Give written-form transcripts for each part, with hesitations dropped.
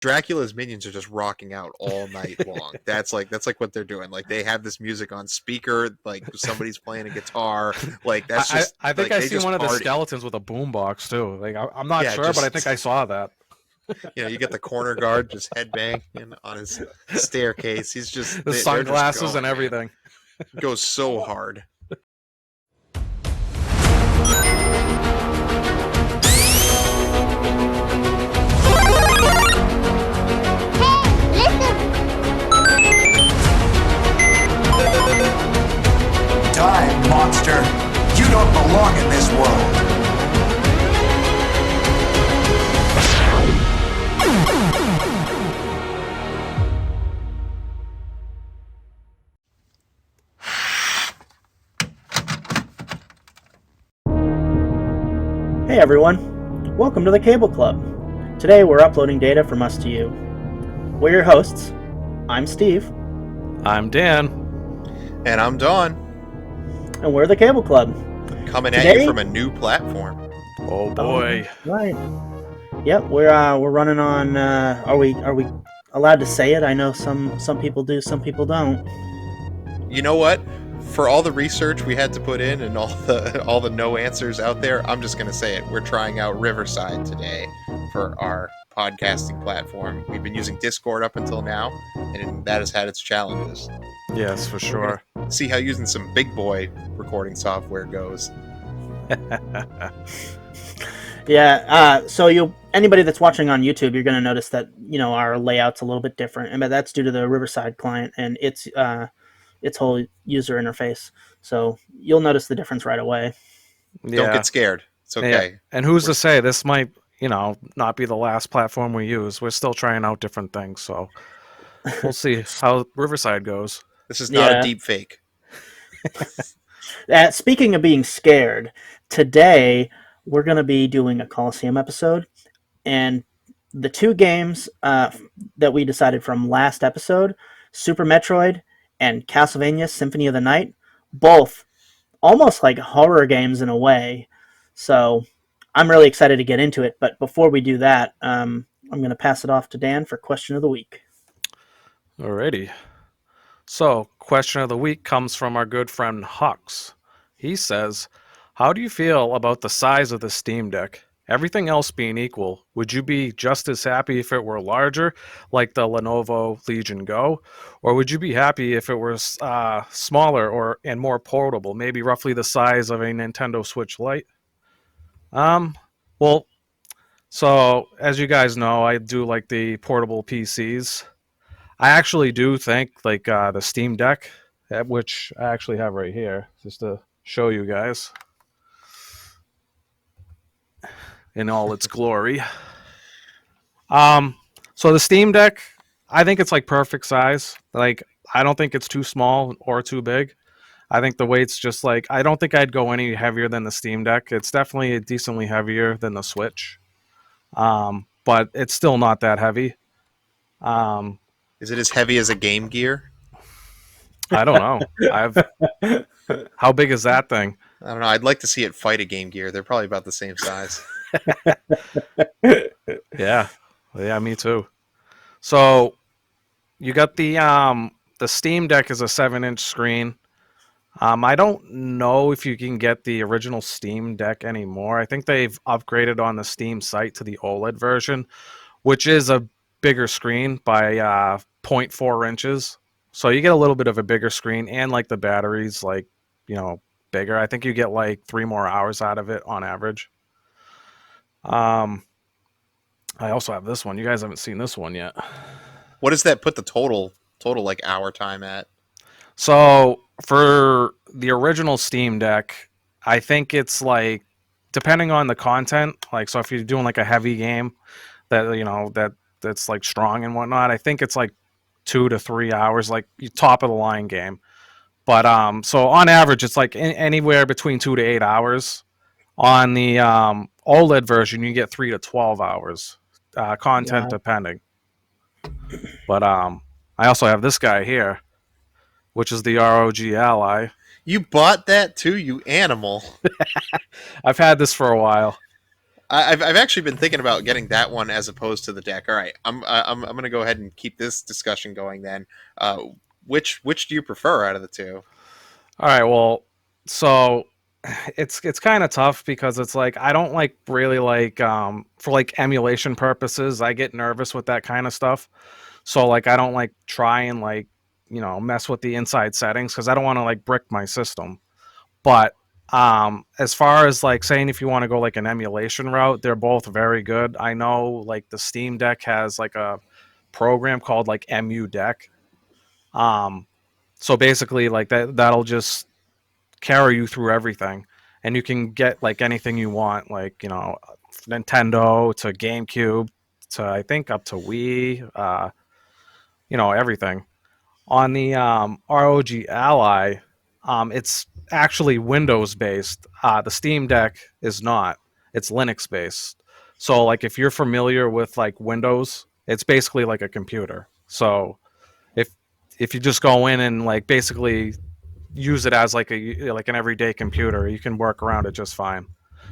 Dracula's minions are just rocking out all night long. That's like what they're doing. Like they have this music on speaker, like somebody's playing a guitar. Like that's just I think like I they seen just one of the party. skeletons with a boombox too. Like I'm not Yeah, sure, but I just think I saw that. you get the corner guard just headbanging on his staircase. He's just The they're just sunglasses and going, man. everything. Goes so hard. Die, monster! You don't belong in this world! Hey everyone, welcome to the Cable Club. Today we're uploading data from us to you. We're your hosts. I'm Steve. I'm Dan. And I'm Don. And we're the Cable Club. Coming Today, at you from a new platform. Oh boy. Right. Yep, we're running on are we allowed to say it? I know some people do, some people don't. You know what? For all the research we had to put in and all the no answers out there, I'm just gonna say it. We're trying out Riverside today for our podcasting platform. We've been using Discord up until now, and that has had its challenges. Yes, for sure. See how using some big boy recording software goes. Yeah, so anybody that's watching on YouTube, you're going to notice that our layout's a little bit different, and that's due to the Riverside client and its whole user interface. So you'll notice the difference right away. Yeah. Don't get scared. It's okay. Yeah. And who's to say this might, not be the last platform we use. We're still trying out different things, so we'll see how Riverside goes. This is not a deep fake. Speaking of being scared, today we're going to be doing a Colosseum episode, and the two games that we decided from last episode, Super Metroid and Castlevania Symphony of the Night, both almost like horror games in a way. So I'm really excited to get into it, but before we do that, I'm going to pass it off to Dan for Question of the Week. Alrighty. So, question of the week comes from our good friend Hux. He says, how do you feel about the size of the Steam Deck? Everything else being equal, would you be just as happy if it were larger, like the Lenovo Legion Go? Or would you be happy if it were smaller and more portable, maybe roughly the size of a Nintendo Switch Lite? Well, so as you guys know, I do like the portable PCs. I actually do think like the Steam Deck, which I actually have right here, just to show you guys in all its glory. So the Steam Deck, I think it's like perfect size. Like I don't think it's too small or too big. I think the weight's just like, I don't think I'd go any heavier than the Steam Deck. It's definitely decently heavier than the Switch, but it's still not that heavy. Is it as heavy as a Game Gear? I don't know. How big is that thing? I don't know. I'd like to see it fight a Game Gear. They're probably about the same size. Yeah, me too. So you got the Steam Deck is a 7-inch screen. I don't know if you can get the original Steam Deck anymore. I think they've upgraded on the Steam site to the OLED version, which is a bigger screen by 0.4 inches. So you get a little bit of a bigger screen, and like the batteries, like, bigger. I think you get like 3 more hours out of it on average. I also have this one. You guys haven't seen this one yet. What does that put the total like hour time at? So for the original Steam Deck, I think it's like, depending on the content, like, so if you're doing like a heavy game that that's like strong and whatnot, I think it's like 2 to 3 hours, like top of the line game. But so on average, it's like anywhere between 2 to 8 hours. On the OLED version, you get 3 to 12 hours, content depending. But I also have this guy here, which is the ROG Ally. You bought that too, you animal. I've had this for a while. I've actually been thinking about getting that one as opposed to the deck. All right, I'm going to go ahead and keep this discussion going then. Which do you prefer out of the two? All right, well, so it's kind of tough because it's like I don't like really like for like emulation purposes, I get nervous with that kind of stuff. So like I don't like try and like, mess with the inside settings cuz I don't want to like brick my system. But as far as like saying if you want to go like an emulation route, they're both very good. I know like the Steam Deck has like a program called like MU Deck. Um so basically like that'll just carry you through everything and you can get like anything you want, like, Nintendo to GameCube to I think up to Wii, everything. On the ROG Ally, it's actually Windows based. The Steam Deck is not. It's Linux based. So like if you're familiar with like Windows, it's basically like a computer. So if if you just go in and like basically use it as like an everyday computer, you can work around it just fine.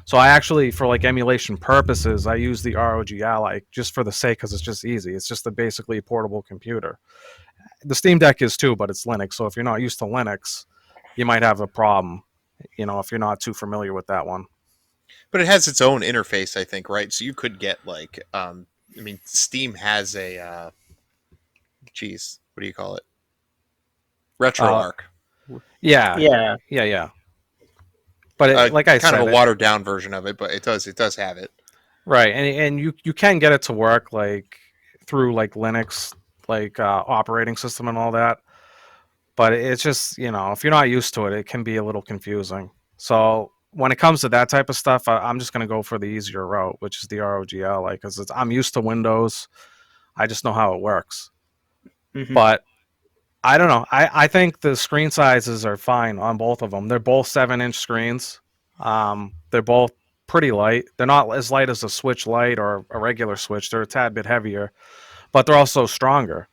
So I actually, for like emulation purposes, I use the ROG Ally just for the sake because it's just easy. It's just a basically portable computer. The Steam Deck is too, but it's Linux. So if you're not used to Linux, you might have a problem. If you're not too familiar with that one. But it has its own interface, I think, right? So you could get like, I mean, Steam has a, geez, what do you call it? Uh, RetroArch. yeah, Yeah, yeah. But like I Kind said, of a watered down version of it, but it does have it. right, and you can get it to work like through like Linux, like operating system and all that. But it's just, if you're not used to it, it can be a little confusing. So when it comes to that type of stuff, I'm just going to go for the easier route, which is the ROGL, like, because I'm used to Windows. I just know how it works. hmm But I don't know. I think the screen sizes are fine on both of them. They're both 7-inch screens. They're both pretty light. They're not as light as a Switch Lite or a regular Switch. They're a tad bit heavier, but they're also stronger.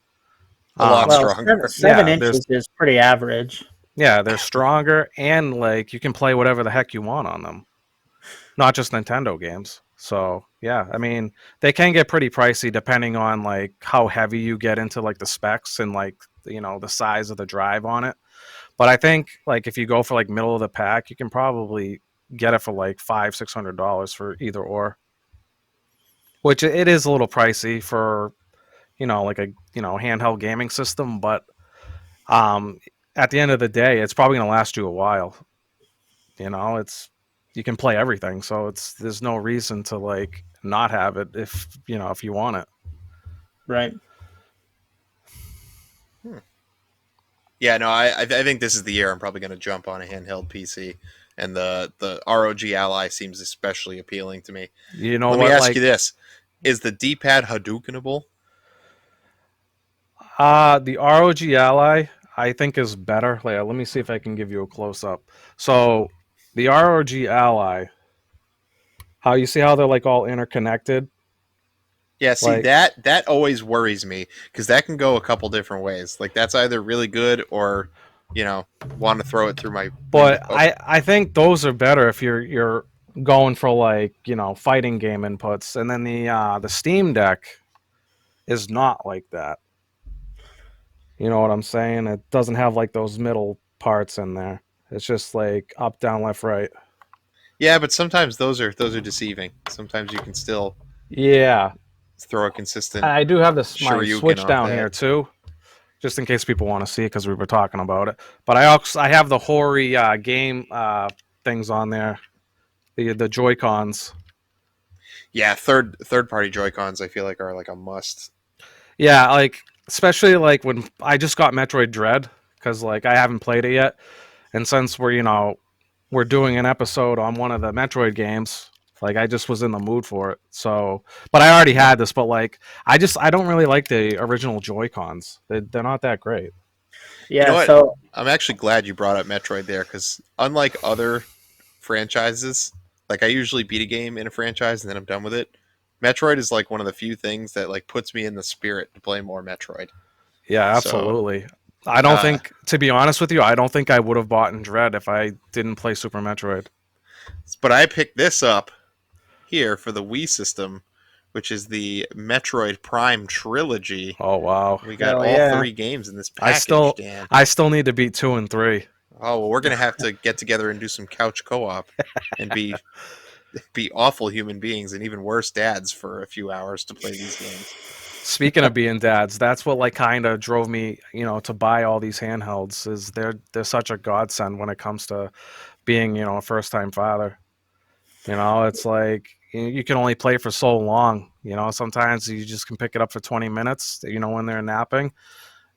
A lot well, stronger. seven Yeah, inches is pretty average. Yeah, they're stronger and like you can play whatever the heck you want on them. Not just Nintendo games. So, yeah, I mean, they can get pretty pricey depending on like how heavy you get into like the specs and like, the size of the drive on it. But I think like if you go for like middle of the pack, you can probably get it for like $500-$600 for either or. Which it is a little pricey for, like a, handheld gaming system, but um at the end of the day, it's probably going to last you a while. It's you can play everything, so there's no reason to like not have it if you want it. Right. Hmm. Yeah, no, I think this is the year I'm probably going to jump on a handheld PC, and the ROG Ally seems especially appealing to me. You know Let me what? ask you Like, this: is the D-pad Hadoukenable? the ROG Ally, I think is better. Like, let me see if I can give you a close up. So, the ROG Ally, how you see how they're like all interconnected? Yeah, see Like, that always worries me because that can go a couple different ways. Like that's either really good or, want to throw it through my window. but I think those are better if you're going for like fighting game inputs, and then the Steam Deck is not like that. You know what I'm saying? It doesn't have like those middle parts in there. It's just like up, down, left, right. Yeah, but sometimes those are deceiving. Sometimes you can still Yeah, throw a consistent I do have this my Shoryuken Switch off down that. here too, just in case people want to see it because we were talking about it. But I have the Hori game things on there, the Joy Cons. Yeah, third party Joy Cons I feel like are like a must. Yeah, like especially like when I just got Metroid Dread because like I haven't played it yet, and since we're doing an episode on one of the Metroid games. Like I just was in the mood for it. So, but I already had this. But like, I don't really like the original Joy Cons. They're not that great. You know Yeah. what? So I'm actually glad you brought up Metroid there because unlike other franchises, like I usually beat a game in a franchise and then I'm done with it. Metroid is like one of the few things that like puts me in the spirit to play more Metroid. Yeah, So, absolutely. I don't uh, think, to be honest with you, I don't think I would have bought in Dread if I didn't play Super Metroid. but I picked this up here for the Wii system, which is the Metroid Prime trilogy. Oh wow. We got Hell all yeah. three games in this I package, still Dan. I still need to beat 2 and 3. Oh, well, we're gonna have to get together and do some couch co-op and be awful human beings and even worse dads for a few hours to play these games. Speaking of being dads, that's what like kind of drove me, to buy all these handhelds. Is they're such a godsend when it comes to being, a first time father. It's like you can only play for so long. Sometimes you just can pick it up for 20 minutes. When they're napping,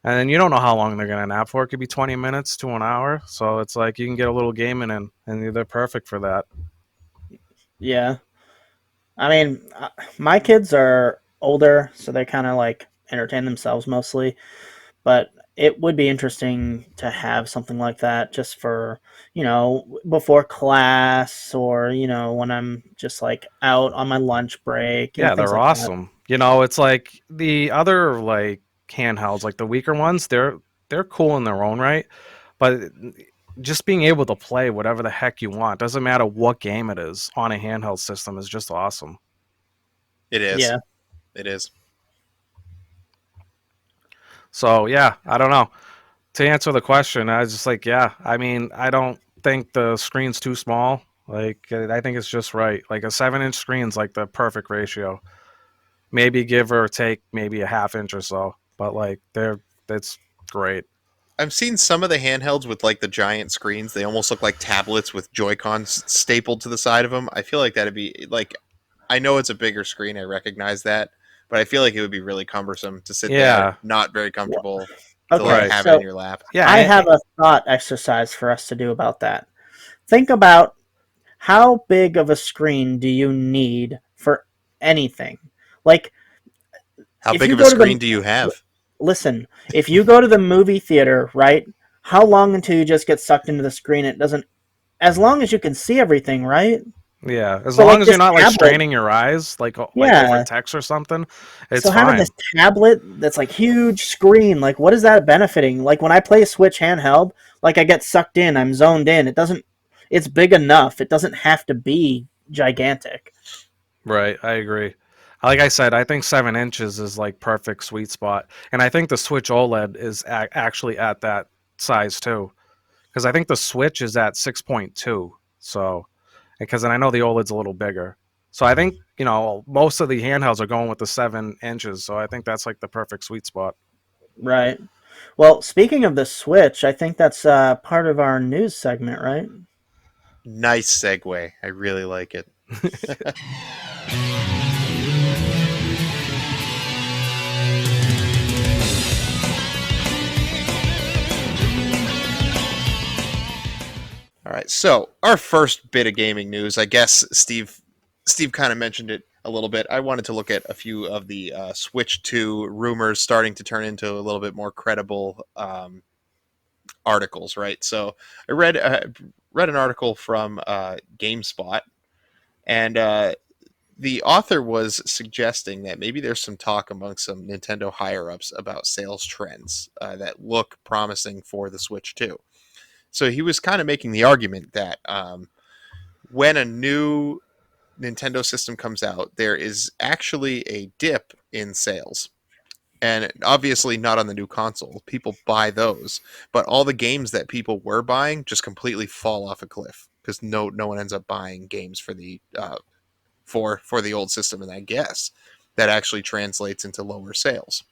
and then you don't know how long they're gonna nap for. It could be 20 minutes to an hour. So it's like you can get a little gaming in, and they're perfect for that. Yeah. I mean, my kids are older, so they kind of like entertain themselves mostly. But it would be interesting to have something like that just for, before class or, when I'm just like out on my lunch break, Yeah, things they're like that. awesome. It's like the other like handhelds, like the weaker ones, they're cool in their own right, but just being able to play whatever the heck you want, doesn't matter what game it is, on a handheld system is just awesome. It is. Yeah. It is. So yeah, I don't know. To answer the question, I was just like, yeah, I mean, I don't think the screen's too small. Like, I think it's just right. Like a 7-inch screen's like the perfect ratio. Maybe give or take maybe a half inch or so, but like that's great. I've seen some of the handhelds with like the giant screens. They almost look like tablets with Joy-Cons stapled to the side of them. I feel like that'd be like, I know it's a bigger screen. I recognize that, but I feel like it would be really cumbersome to sit there, Yeah, not very Well, comfortable to like okay, right. have it in so your lap. Yeah, I have a thought exercise for us to do about that. Think about how big of a screen do you need for anything? Like, How if big you of a go to the screen do you have? listen, if you go to the movie theater, right? How long until you just get sucked into the screen? It doesn't, as long as you can see everything, right? yeah. As So long like as you're this not like tablet, straining your eyes, like over yeah. text or something, So it's having this fine. tablet that's like huge screen, like what is that benefiting? Like when I play a Switch handheld, like I get sucked in, I'm zoned in. It doesn't, it's big enough. It doesn't have to be gigantic. Right, I agree. Like I said, I think 7 inches is like perfect sweet spot, and I think the Switch OLED is actually at that size too. Because I think the Switch is at 6.2. So, because I know the OLED's a little bigger. So I think most of the handhelds are going with the 7 inches. So I think that's like the perfect sweet spot. Right. Well, speaking of the Switch, I think that's part of our news segment, right? Nice segue. I really like it. All right. So our first bit of gaming news, I guess Steve kind of mentioned it a little bit. I wanted to look at a few of the Switch 2 rumors starting to turn into a little bit more credible articles, right? So I read an article from GameSpot, and the author was suggesting that maybe there's some talk among some Nintendo higher ups about sales trends that look promising for the Switch 2. So he was kind of making the argument that when a new Nintendo system comes out, there is actually a dip in sales. And obviously not on the new console. People buy those, but all the games that people were buying just completely fall off a cliff because no one ends up buying games for the for the old system, and I guess that actually translates into lower sales.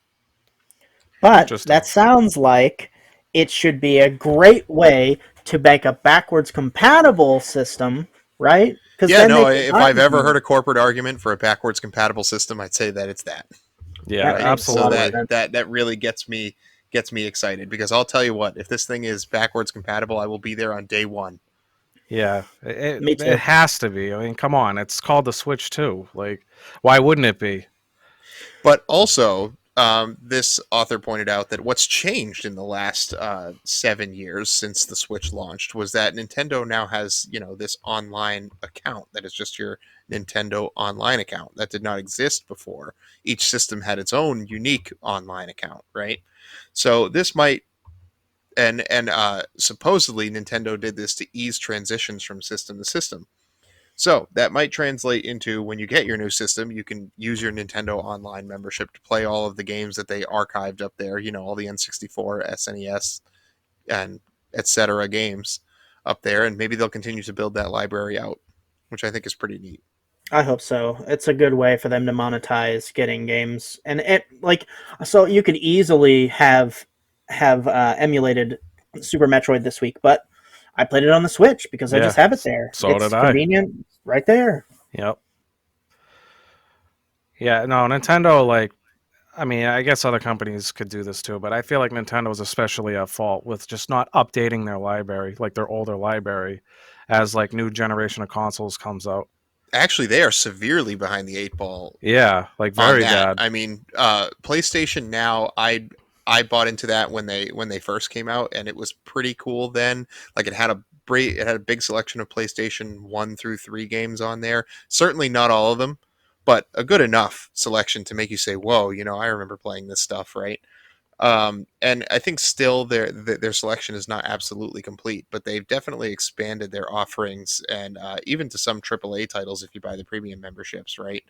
But Interesting. that sounds like it should be a great way to make a backwards compatible system, right? Because Yeah, then no, they can if buy I've ever them. heard a corporate argument for a backwards compatible system, I'd say that it's that. Yeah, That Right? makes a So lot of absolutely. sense. that really gets me excited because I'll tell you what, if this thing is backwards compatible, I will be there on day one. Yeah, it, Me it too. has to be. I mean, come on. It's called the Switch too. Like, why wouldn't it be? But also, this author pointed out that what's changed in the last 7 years since the Switch launched was that Nintendo now has, this online account that is just your Nintendo online account that did not exist before. Each system had its own unique online account, right? So this might and supposedly Nintendo did this to ease transitions from system to system. So that might translate into when you get your new system, you can use your Nintendo Online membership to play all of the games that they archived up there. You know, all the N64, SNES, and etc. games up there, and maybe they'll continue to build that library out, which I think is pretty neat. I hope so. It's a good way for them to monetize getting games, and it like so you could easily have emulated Super Metroid this week, but I played it on the Switch because I Yeah, just have it there. so It's did I. convenient, right there. Yep. Yeah, no, Nintendo, like, I mean, I guess other companies could do this too, but I feel like Nintendo is especially at fault with just not updating their library, like their older library, as like new generation of consoles comes out. Actually, they are severely behind the eight ball Yeah, like on very that. bad. I mean, PlayStation Now, I bought into that when they first came out, and it was pretty cool then. Like it had a big selection of PlayStation 1 through 3 games on there. Certainly not all of them, but a good enough selection to make you say, "Whoa, you know, I remember playing this stuff," right? And I think still their selection is not absolutely complete, but they've definitely expanded their offerings, and even to some AAA titles if you buy the premium memberships, right?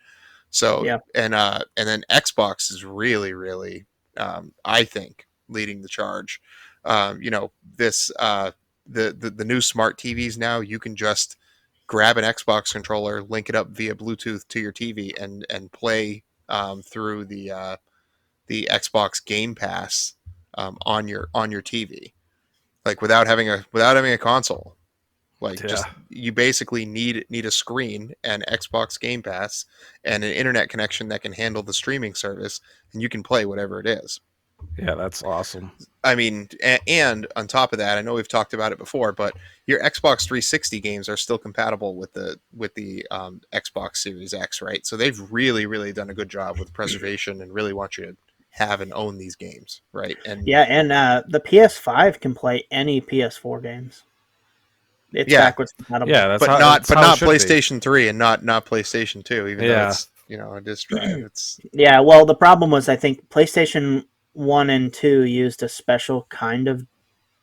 So Yeah, and then Xbox is really really I think leading the charge. You know, this the new smart TVs now, you can just grab an Xbox controller, link it up via Bluetooth to your TV, and play through the Xbox Game Pass on your TV, like without having a console. Like, Yeah, just you basically need a screen and Xbox Game Pass and an internet connection that can handle the streaming service, and you can play whatever it is. yeah, that's awesome. I mean, and on top of that, I know we've talked about it before, but your Xbox 360 games are still compatible with the Xbox Series X, right? So they've really, really done a good job with preservation and really want you to have and own these games, right? And yeah, and the PS5 can play any PS4 games. It's yeah, backwards compatible. Yeah, but that's how it not should be. PlayStation 3 and not PlayStation 2, even though Yeah, it's, you know, a disk drive. It's Yeah, well, the problem was I think PlayStation 1 and 2 used a special kind of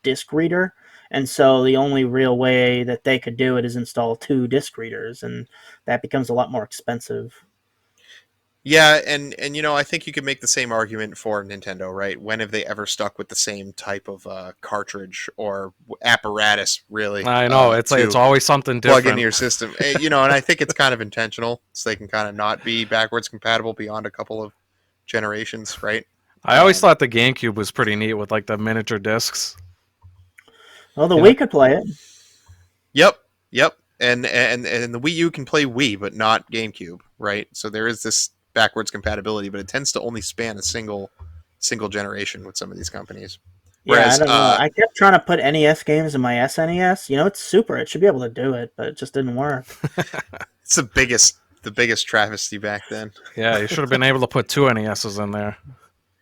disc reader, and so the only real way that they could do it is install two disc readers, and that becomes a lot more expensive. yeah, and you know, I think you could make the same argument for Nintendo, right? When have they ever stuck with the same type of cartridge or apparatus, really, I know. It's like it's to always something plug into different. your system? You know, and I think it's kind of intentional, so they can kind of not be backwards compatible beyond a couple of generations, right? I always Um, thought the GameCube was pretty neat with like the miniature discs. Well, the You know? Wii could play it. yep, yep, and the Wii U can play Wii, but not GameCube, right? So there is this backwards compatibility, but it tends to only span a single generation with some of these companies. Yeah, I Whereas, don't know. I kept trying to put NES games in my SNES. You know, it's super. It should be able to do it, but it just didn't work. it's the biggest travesty back then, Yeah, you should have been able to put two NESs in there.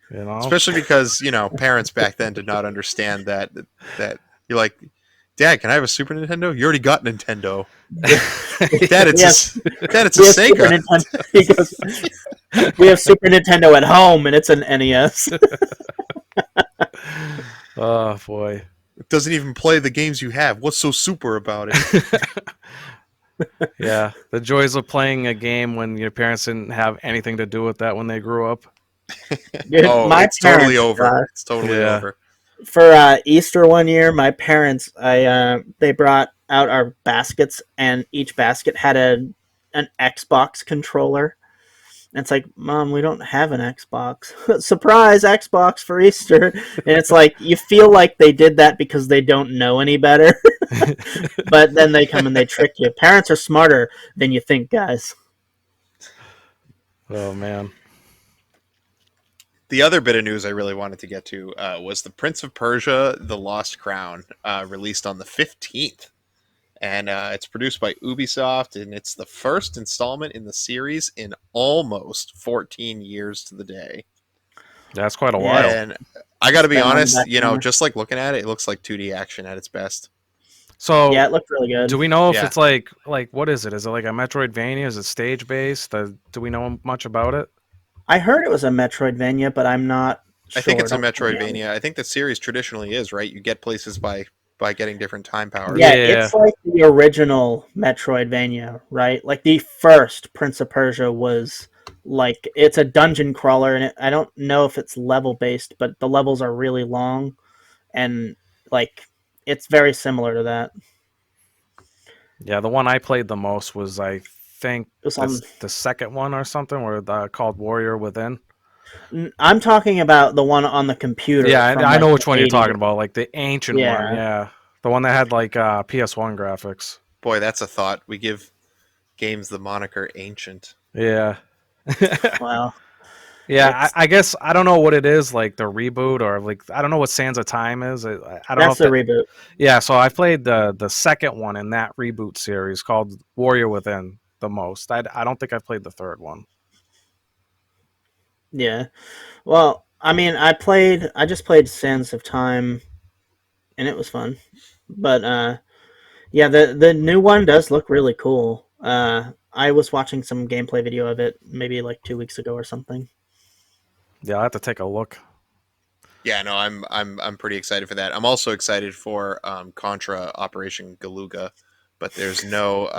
You know? especially because, you know, parents back then did not understand that you're like, Dad, can I have a Super Nintendo? You already got Nintendo. Dad, We have Dad, it's a we have Super Sega. Nintendo. He goes, we have Super Nintendo at home, and it's an NES. Oh boy. It doesn't even play the games you have. What's so super about it? Yeah, the joys of playing a game when your parents didn't have anything to do with that when they grew up. Dude, Oh, my it's totally parents, over. It's totally Yeah. over. for Easter one year, my parents, they brought out our baskets, and each basket had an Xbox controller. And it's like, Mom, we don't have an Xbox. Surprise, Xbox for Easter. And it's like you feel like they did that because they don't know any better. But then they come and they trick you. Parents are smarter than you think, guys. Oh man. The other bit of news I really wanted to get to was the Prince of Persia: The Lost Crown, released on the 15th, and it's produced by Ubisoft, and it's the first installment in the series in almost 14 years to the day. That's quite a Yeah. while. And I got to be Spent money honest, back you know, then. just like looking at it, it looks like 2D action at its best. So Yeah, it looked really good. do we know if Yeah. it's like what is it? Is it like a Metroidvania? Is it stage based? Do we know much about it? I heard it was a Metroidvania, but I'm not sure. I think it's a Don't quote me on it. Metroidvania. I think the series traditionally is, right? You get places by by getting different time powers. Yeah, Yeah. it's like the original Metroidvania, right? Like the first Prince of Persia was like it's a dungeon crawler, and I don't know if it's level based, but the levels are really long, and like it's very similar to that. Yeah, the one I played the most was, I think, It was on. the second one or something, where called Warrior Within. I'm talking about the one on the computer Yeah, from I like know the which one you're 80s. talking about, like the ancient one. Yeah. Yeah, the one that had like PS1 graphics. Boy, that's a thought. We give games the moniker ancient. Yeah. Well, Yeah, it's I guess I don't know what it is, like the reboot, or like I don't know what Sands of Time is. I don't know that's if the that. reboot. Yeah, so I played the second one in that reboot series called Warrior Within the most. I don't think I played the third one. Yeah. Well, I mean, I just played Sands of Time, and it was fun. But yeah, the new one does look really cool. I was watching some gameplay video of it maybe like 2 weeks ago or something. Yeah, I have to take a look. Yeah, no, I'm pretty excited for that. I'm also excited for Contra Operation Galuga, but there's no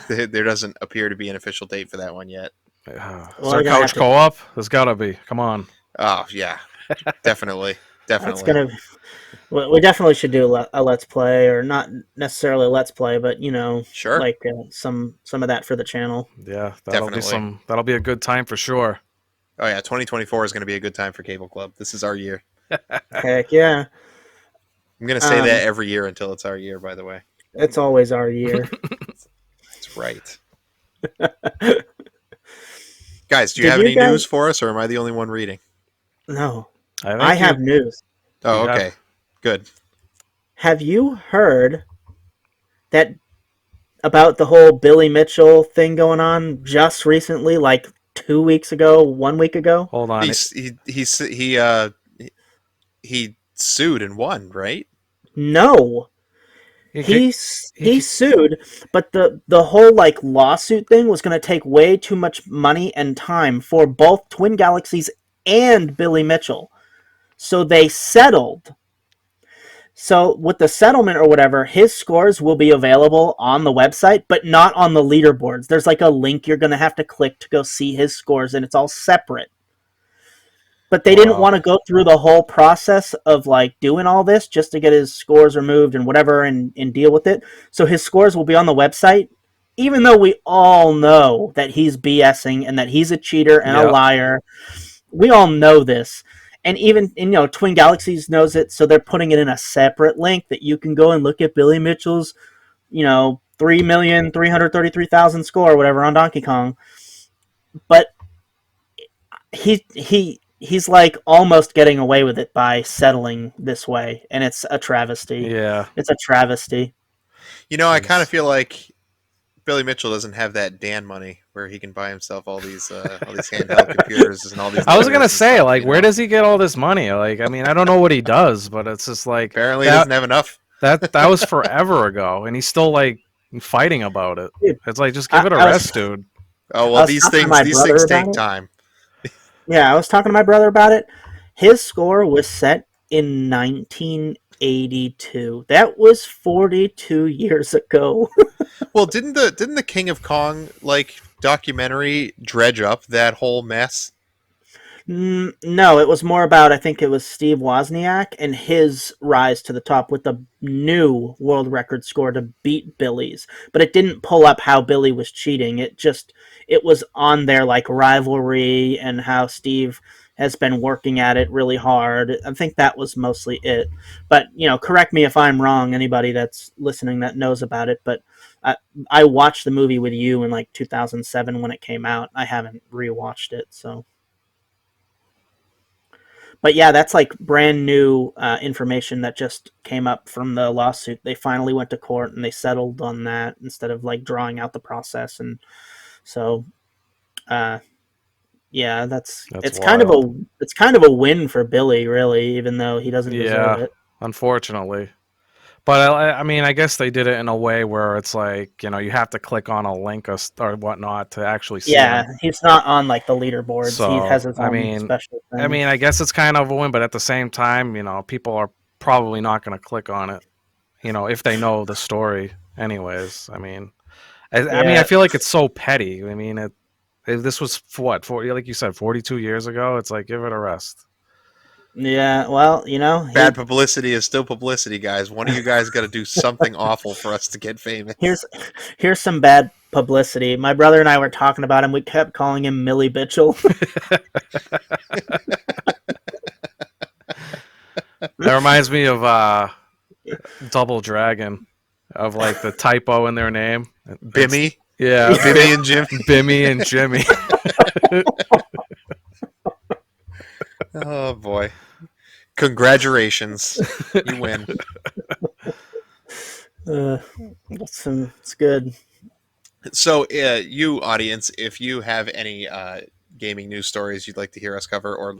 there doesn't appear to be an official date for that one yet. Is Well, there you're gonna have couch to. co-op? There's gotta be. Come on. Oh yeah, definitely, That's definitely. gonna. We definitely should do a let's play, or not necessarily a let's play, but Sure, like some of that for the channel. Yeah, definitely. that'll be a good time for sure. Oh yeah, 2024 is going to be a good time for Cable Club. This is our year. Heck yeah. I'm going to say Um, that every year until it's our year. By the way, it's always our year. that's right. Guys, do you Did have you any guys? news for us, or am I the only one reading? No, I I think have news. Oh, you okay, have. good. Have you heard that about the whole Billy Mitchell thing going on just recently, like 2 weeks ago, 1 week ago? Hold on. He sued and won, right? No, He, he, he he, sued, but the whole like lawsuit thing was going to take way too much money and time for both Twin Galaxies and Billy Mitchell, so they settled. So with the settlement or whatever, his scores will be available on the website, but not on the leaderboards. There's like a link you're going to have to click to go see his scores, and it's all separate. But they didn't wow. want to go through the whole process of like doing all this just to get his scores removed and whatever and deal with it. So his scores will be on the website, even though we all know that he's BSing and that he's a cheater and a Yeah. liar. We all know this. And even Twin Galaxies knows it, so they're putting it in a separate link that you can go and look at Billy Mitchell's, 3,333,000 score or whatever on Donkey Kong. But he's like almost getting away with it by settling this way, and it's a travesty. Yeah. It's a travesty. I kind of feel like Billy Mitchell doesn't have that Dan money where he can buy himself all these handheld computers and all these. I was gonna say, stuff, like, where does he get all this money? Like, I mean, I don't know what he does, but it's just like Apparently, he doesn't have enough. that was forever ago, and he's still like fighting about it. Dude, It's like, just give it a I was- rest, dude. Oh I well, was these talking to things my these brother things about take it. time. Yeah, I was talking to my brother about it. His score was set in 1982. That was 42 years ago. Well, didn't the King of Kong documentary dredge up that whole mess? No, it was more about, I think it was Steve Wozniak and his rise to the top with the new world record score to beat Billy's. But it didn't pull up how Billy was cheating. It was on their like rivalry and how Steve has been working at it really hard. I think that was mostly it. But, correct me if I'm wrong, anybody that's listening that knows about it, but I watched the movie with you in like 2007 when it came out. I haven't rewatched it, so. But yeah, that's like brand new information that just came up from the lawsuit. They finally went to court and they settled on that instead of like drawing out the process. And so, yeah, That's it's wild. kind of a win for Billy, really, even though he doesn't deserve Yeah, it. unfortunately. But I mean, I guess they did it in a way where it's like, you have to click on a link or whatnot to actually see Yeah, them. he's not on like the leaderboards. He So has his own special thing. I guess it's kind of a win, but at the same time, people are probably not going to click on it. if they know the story. Anyways, I mean, I Yeah, feel like it's so petty. I mean, this was what 40, like you said, 42 years ago. It's like give it a rest. yeah. Well, Bad publicity is still publicity, guys. One of you guys got to do something awful for us to get famous. here's some bad publicity. My brother and I were talking about him. We kept calling him Millie Bitchel. That reminds me of Double Dragon, of like the typo in their name. Bimmy, Yeah, Bimmy and Jim. Bimmy and Jimmy. Oh boy! Congratulations, you win. It's good. So, you audience, if you have any gaming news stories you'd like to hear us cover or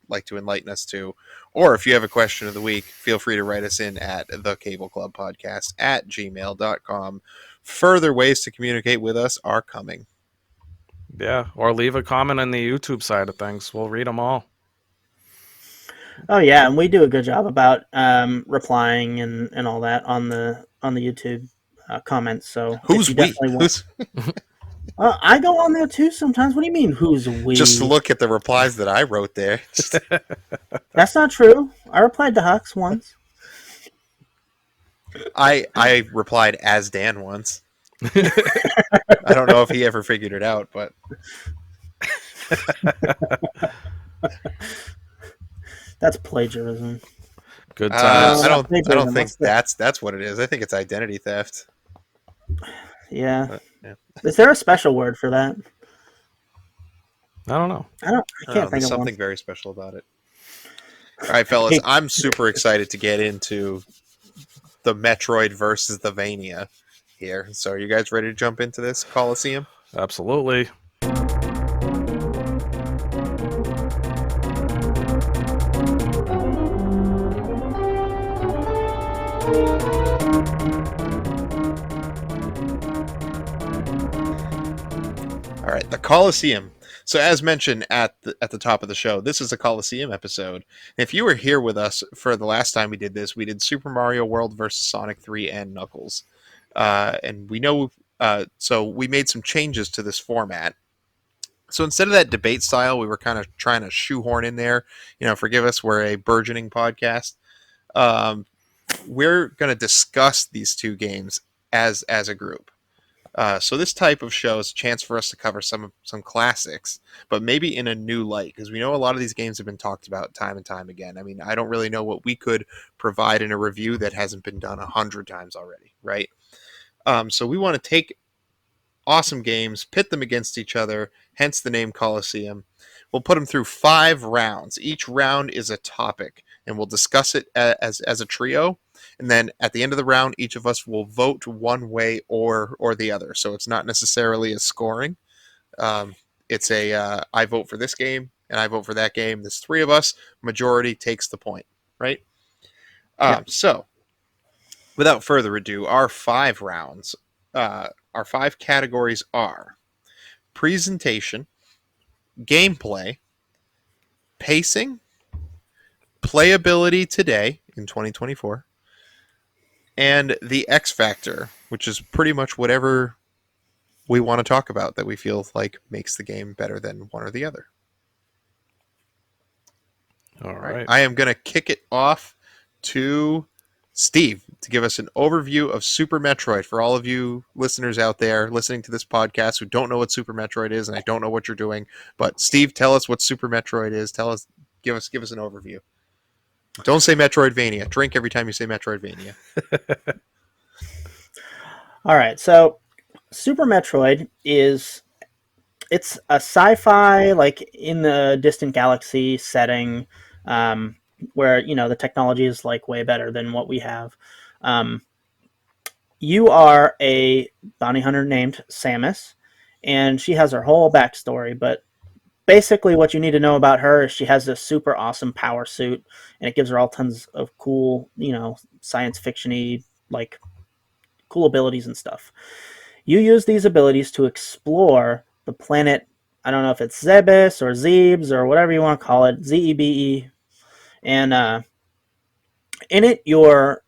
like to enlighten us to, or if you have a question of the week, feel free to write us in at thecableclubpodcast@gmail.com. Further ways to communicate with us are coming. Yeah, or leave a comment on the YouTube side of things. We'll read them all. Oh yeah, and we do a good job about replying and all that on the YouTube comments. So Who's if you we? definitely want, I go on there too sometimes. What do you mean? Who's we? Just to look at the replies that I wrote there. That's not true. I replied to Hux once. I replied as Dan once. I don't know if he ever figured it out, but That's plagiarism. Good times. I don't Plagiarism, think what's that? that's what it is. I think it's identity theft. Yeah. But, yeah. Is there a special word for that? I don't know. I can't think There's of something one. very special about it. All right, fellas, I'm super excited to get into the Metroid versus the Vania here. So, are you guys ready to jump into this Colosseum? Absolutely. All right, the Colosseum. So, as mentioned at the top of the show, this is a Colosseum episode. If you were here with us for the last time we did this, we did Super Mario World versus Sonic 3 and Knuckles, and we know. So we made some changes to this format. So instead of that debate style, we were kind of trying to shoehorn in there. Forgive us, we're a burgeoning podcast. We're going to discuss these two games as a group. So this type of show is a chance for us to cover some classics, but maybe in a new light, because we know a lot of these games have been talked about time and time again. I mean, I don't really know what we could provide in a review that hasn't been done 100 times already, right? So we want to take awesome games, pit them against each other, hence the name Colosseum. We'll put them through 5 rounds. Each round is a topic, and we'll discuss it as a trio. And then at the end of the round, each of us will vote one way or the other. So it's not necessarily a scoring. It's I vote for this game and I vote for that game. There's 3 of us. Majority takes the point, right? So without further ado, our 5 rounds, our 5 categories are presentation, gameplay, pacing, playability today in 2024, and the X factor, which is pretty much whatever we want to talk about that we feel like makes the game better than one or the other. All right. I am going to kick it off to Steve to give us an overview of Super Metroid for all of you listeners out there listening to this podcast who don't know what Super Metroid is, and I don't know what you're doing. But Steve, tell us what Super Metroid is. Give us an overview. Don't say Metroidvania. Drink every time you say Metroidvania. All right, so Super Metroid it's a sci-fi, like in the distant galaxy setting, where the technology is like way better than what we have. You are a bounty hunter named Samus, and she has her whole backstory, but basically what you need to know about her is she has this super awesome power suit, and it gives her all tons of cool, science fiction-y, like cool abilities and stuff. You use these abilities to explore the planet. I don't know if it's Zebes or Zebes or whatever you want to call it, Zebe, and in it you're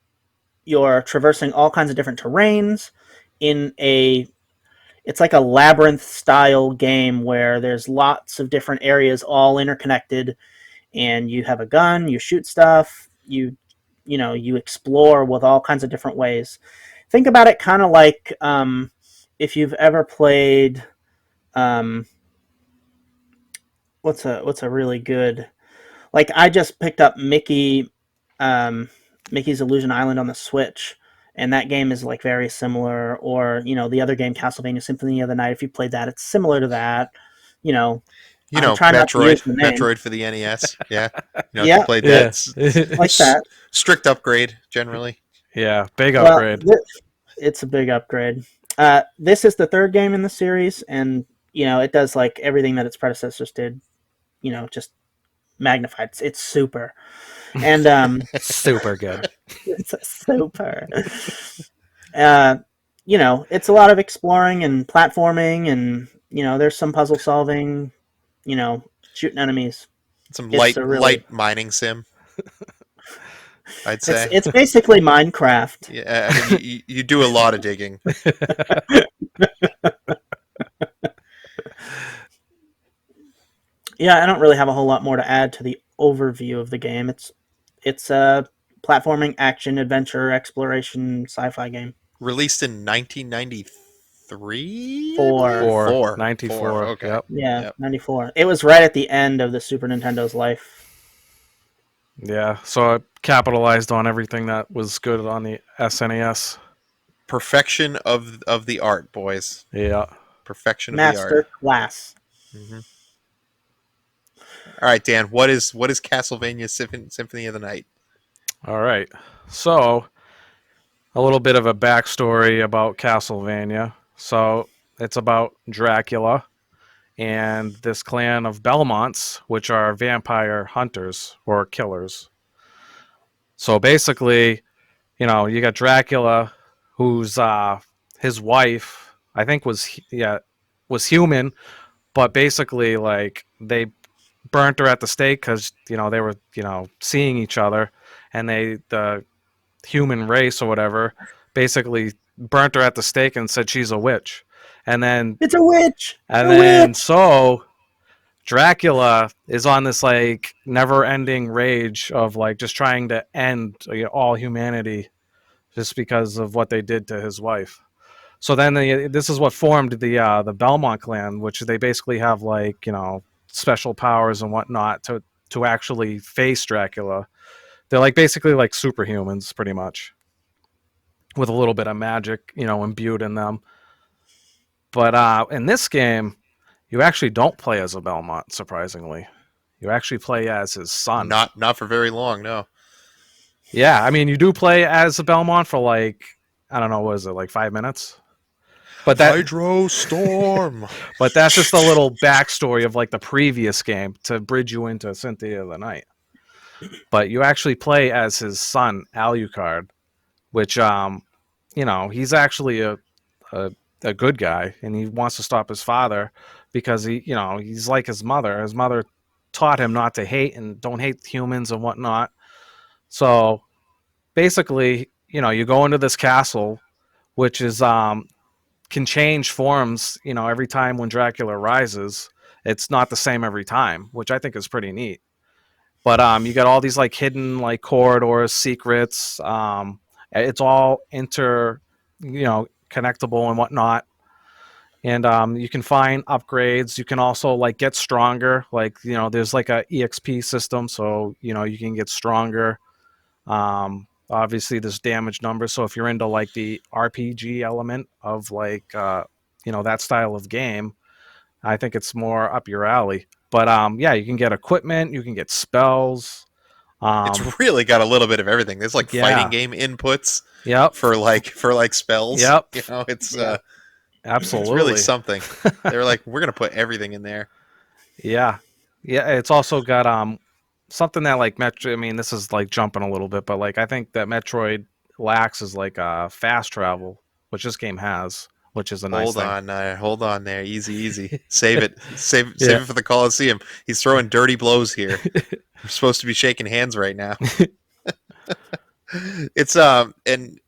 you're traversing all kinds of different terrains in it's like a labyrinth style game where there's lots of different areas all interconnected, and you have a gun, you shoot stuff, you explore with all kinds of different ways. Think about it kind of like if you've ever played what's a really good, like I just picked up Mickey's Illusion Island on the Switch, and that game is like very similar. Or the other game, Castlevania Symphony of the Night. If you played that, it's similar to that. You know, I'm trying not to use the name. Metroid for the NES. Yeah, if Yeah, you played that, like that. strict upgrade generally. Yeah, big Well, upgrade. it's a big upgrade. This is the third game in the series, and it does like everything that its predecessors did. Just magnified. It's super, and Super good. it's super. It's a lot of exploring and platforming, and there's some puzzle solving. Shooting enemies. Some It's light mining sim, I'd say. It's basically Minecraft. Yeah, I mean, you do a lot of digging. Yeah, I don't really have a whole lot more to add to the overview of the game. It's a platforming, action, adventure, exploration, sci-fi game. Released in 1993? Four. 94. Okay. Yep. Yeah, Yep. 94. It was right at the end of the Super Nintendo's life. Yeah, so it capitalized on everything that was good on the SNES. Perfection of the art, boys. Yeah. Perfection of the Master art. class. Mm-hmm. All right, Dan. What is Castlevania Symphony of the Night? All right. So, a little bit of a backstory about Castlevania. So, it's about Dracula and this clan of Belmonts, which are vampire hunters or killers. So basically, you got Dracula, who's his wife, I think was human, but basically like they burnt her at the stake because they were seeing each other, and the human race or whatever basically burnt her at the stake and said she's a witch, and then It's a witch. so Dracula is on this like never-ending rage of like just trying to end all humanity just because of what they did to his wife. So then this is what formed the Belmont clan, which they basically have like special powers and whatnot to actually face Dracula. They're like basically like superhumans, pretty much, with a little bit of magic imbued in them. But in this game, you actually don't play as a Belmont, surprisingly. You actually play as his son. Not for very long, no. Yeah, I mean, you do play as a Belmont for like, I don't know, what is it, like 5 minutes? But Hydro Storm. But that's just a little backstory of like the previous game to bridge you into Symphony of the Night. But you actually play as his son, Alucard, which he's actually a good guy, and he wants to stop his father because he's like his mother. His mother taught him not to hate and don't hate humans and whatnot. So basically, you go into this castle, which is can change forms. Every time when Dracula rises, it's not the same every time, which I think is pretty neat. But you got all these like hidden like corridors, secrets. It's all connectable and whatnot. And you can find upgrades. You can also like get stronger. Like there's like a EXP system, so you can get stronger. Obviously, there's damage numbers. So if you're into like the RPG element of like that style of game, I think it's more up your alley. But yeah, you can get equipment. You can get spells. It's really got a little bit of everything. There's like fighting game inputs. Yep. For like spells. Yep. It's absolutely, it's really something. They're like, we're gonna put everything in there. Yeah. It's also got something that like Metro. I mean, this is like jumping a little bit, but like I think that Metroid lacks is like fast travel, which this game has, which is a nice thing. Hold on there, easy. Save it for the Colosseum. He's throwing dirty blows here. We're supposed to be shaking hands right now. It's and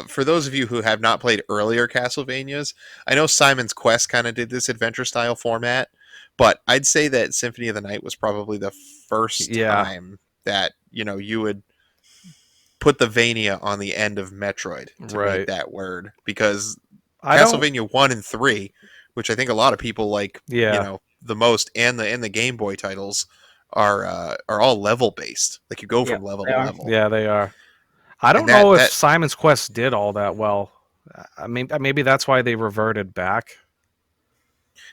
for those of you who have not played earlier Castlevanias, I know Simon's Quest kind of did this adventure style format, but I'd say that Symphony of the Night was probably the first Yeah, time that you would put the Vania on the end of Metroid to make right. that word, because I don't. Castlevania 1 and 3, which I think a lot of people like, Yeah, the most, and the Game Boy titles are all level based. Like you go Yeah, from level they to are. level. yeah, they are. I And don't know if Simon's Quest did all that well. I mean, maybe that's why they reverted back.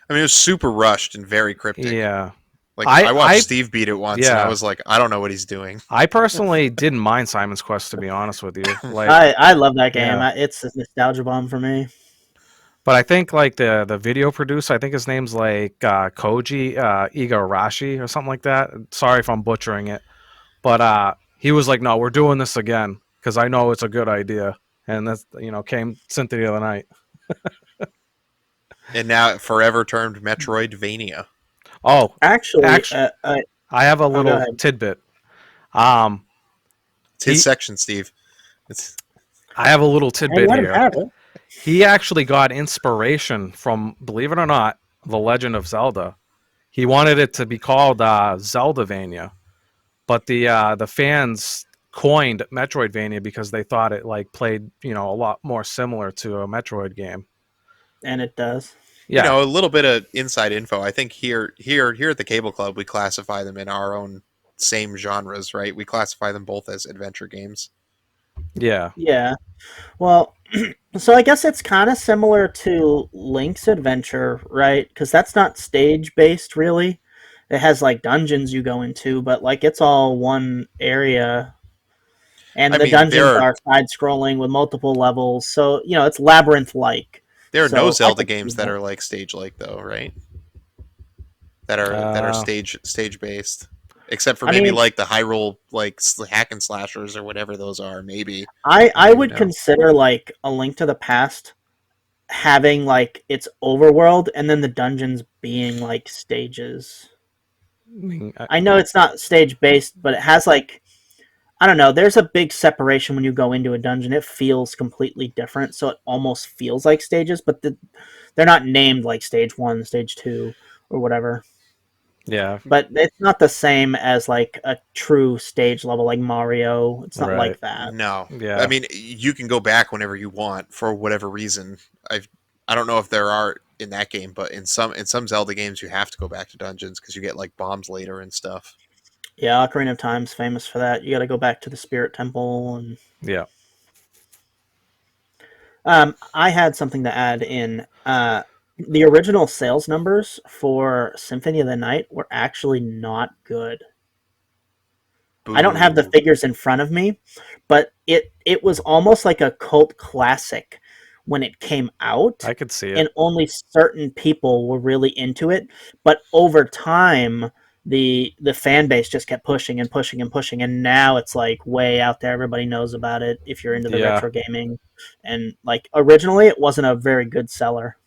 I mean, it was super rushed and very cryptic. Yeah, Like I, I watched I, Steve beat it once, and I yeah. was like, I don't know what he's doing. I personally didn't mind Simon's Quest, to be honest with you. Like, I love that game. yeah, It's a nostalgia bomb for me. but I think like the video producer, I think his name's like Koji Igarashi or something like that. Sorry if I'm butchering it, but he was like, "No, we're doing this again because I know it's a good idea." And that's came Symphony of the Night. And now it forever termed Metroidvania. Oh, Actually, actually, I have a go little ahead. tidbit. Um, It's his he, section, Steve. It's I have a little Hey, tidbit let him here. have it. He actually got inspiration from, believe it or not, The Legend of Zelda. He wanted it to be called Zeldavania, but the fans coined Metroidvania because they thought it like played a lot more similar to a Metroid game. And it does. Yeah, a little bit of inside info. I think here at the Cable Club, we classify them in our own same genres, right? We classify them both as adventure games. yeah, Yeah. Well, so I guess it's kind of similar to Link's Adventure, right? Because that's not stage based, really. It has like dungeons you go into, but like it's all one area, I and the mean, dungeons are side scrolling with multiple levels. So it's labyrinth like. there are no So I Zelda could see games that that. are like stage like though, right? That are uh, stage based, except for I maybe mean, like the Hyrule like hack and slashers or whatever those are. Maybe I I don't even would know. consider like A Link to the Past having like its overworld and then the dungeons being like stages. I mean, I know it's not stage based, but it has like I don't know. There's a big separation when you go into a dungeon. It feels completely different, so it almost feels like stages, but they're not named like stage one, stage two, or whatever. yeah, But it's not the same as like a true stage level like Mario. It's not right, like that. No, I yeah, mean you can go back whenever you want for whatever reason. I don't know if there are in that game, but in some Zelda games you have to go back to dungeons because you get like bombs later and stuff. Yeah, Ocarina of Time's famous for that. You got to go back to the Spirit Temple, and yeah. I had something to add in. The original sales numbers for Symphony of the Night were actually not good. I don't have the Boo. figures in front of me, but it was almost like a cult classic when it came out, I could see it. and only certain people were really into it. But over time, the fan base just kept pushing and pushing and pushing, and now it's like way out there. Everybody knows about it if you're into the Yeah, retro gaming. And like originally, it wasn't a very good seller.